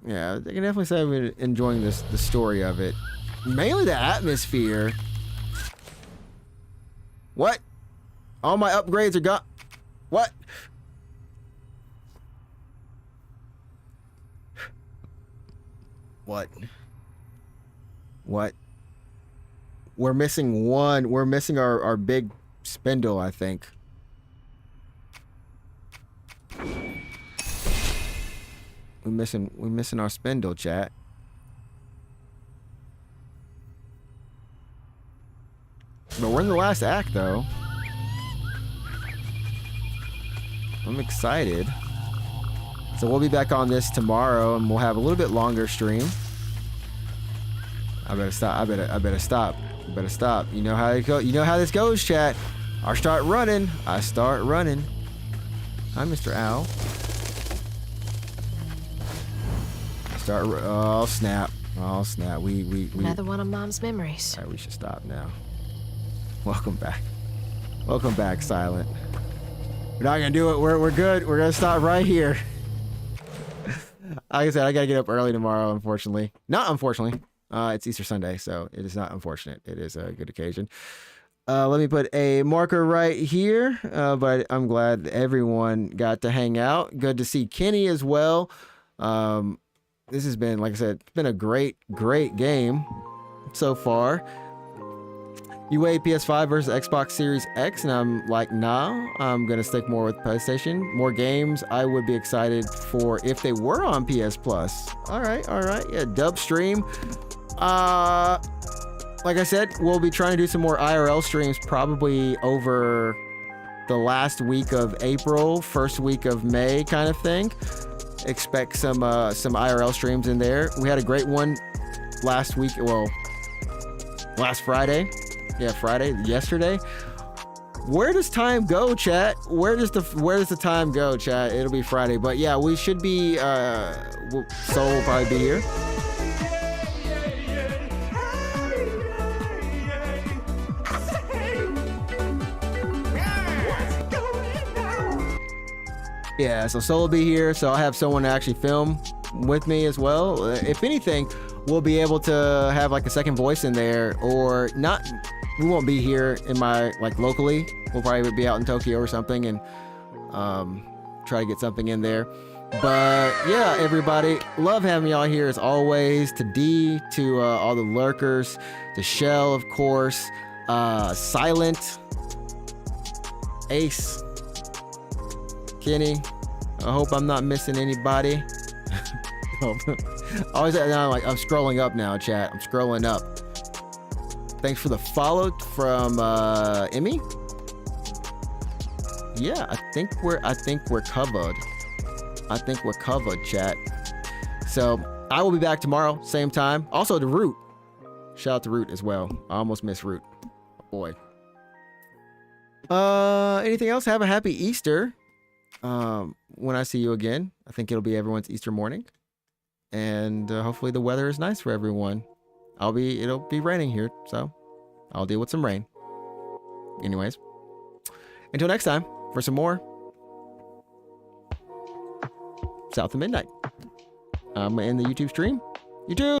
Yeah, I can definitely say I've been enjoying the story of it. Mainly the atmosphere. What? All my upgrades are gone. What? What? What? We're missing one. We're missing our big spindle, I think. We're missing our spindle, chat. But we're in the last act, though. I'm excited. So we'll be back on this tomorrow, and we'll have a little bit longer stream. I better stop. I better stop. I better stop. You know how it go. You know how this goes, chat. I start running. I start running. Hi, Mr. Owl. Oh snap! Oh snap! We. Another one of Mom's memories. All right, we should stop now. Welcome back. Welcome back, Silent. We're not gonna do it. We're good. We're gonna stop right here. Like I said, I gotta get up early tomorrow. Unfortunately, not unfortunately. It's Easter Sunday, so it is not unfortunate. It is a good occasion. Let me put a marker right here. But I'm glad everyone got to hang out. Good to see Kenny as well. This has been, like I said, it's been a great game so far. You weigh PS5 versus Xbox Series X, and I'm like, nah, I'm gonna stick more with PlayStation. More games I would be excited for if they were on PS Plus. All right, yeah, dub stream. Like I said, we'll be trying to do some more IRL streams probably over the last week of April, first week of May kind of thing. Expect some IRL streams in there. We had a great one last week, well, last Friday. Yeah, Friday, yesterday. Where does time go, chat? Where does the time go, chat? It'll be Friday, but yeah, we should be Soul will probably be here. Yeah, so Soul will be here, so I'll have someone to actually film with me as well. If anything, we'll be able to have like a second voice in there, or not. We won't be here in my, like, locally. We'll probably be out in Tokyo or something and try to get something in there. But yeah, everybody, love having y'all here as always. To D, to all the lurkers, to Shell, of course, Silent, Ace, Kenny. I hope I'm not missing anybody. Always, now I'm scrolling up now, chat. I'm scrolling up. Thanks for the follow from Emmy. Yeah, I think we're covered. I think we're covered, chat. So I will be back tomorrow, same time. Also to Root. Shout out to Root as well. I almost missed Root. Boy. Anything else? Have a happy Easter. When I see you again, I think it'll be everyone's Easter morning. And hopefully the weather is nice for everyone. It'll be raining here, so I'll deal with some rain. Anyways, until next time, for some more South of Midnight. I'm in the YouTube stream. YouTube!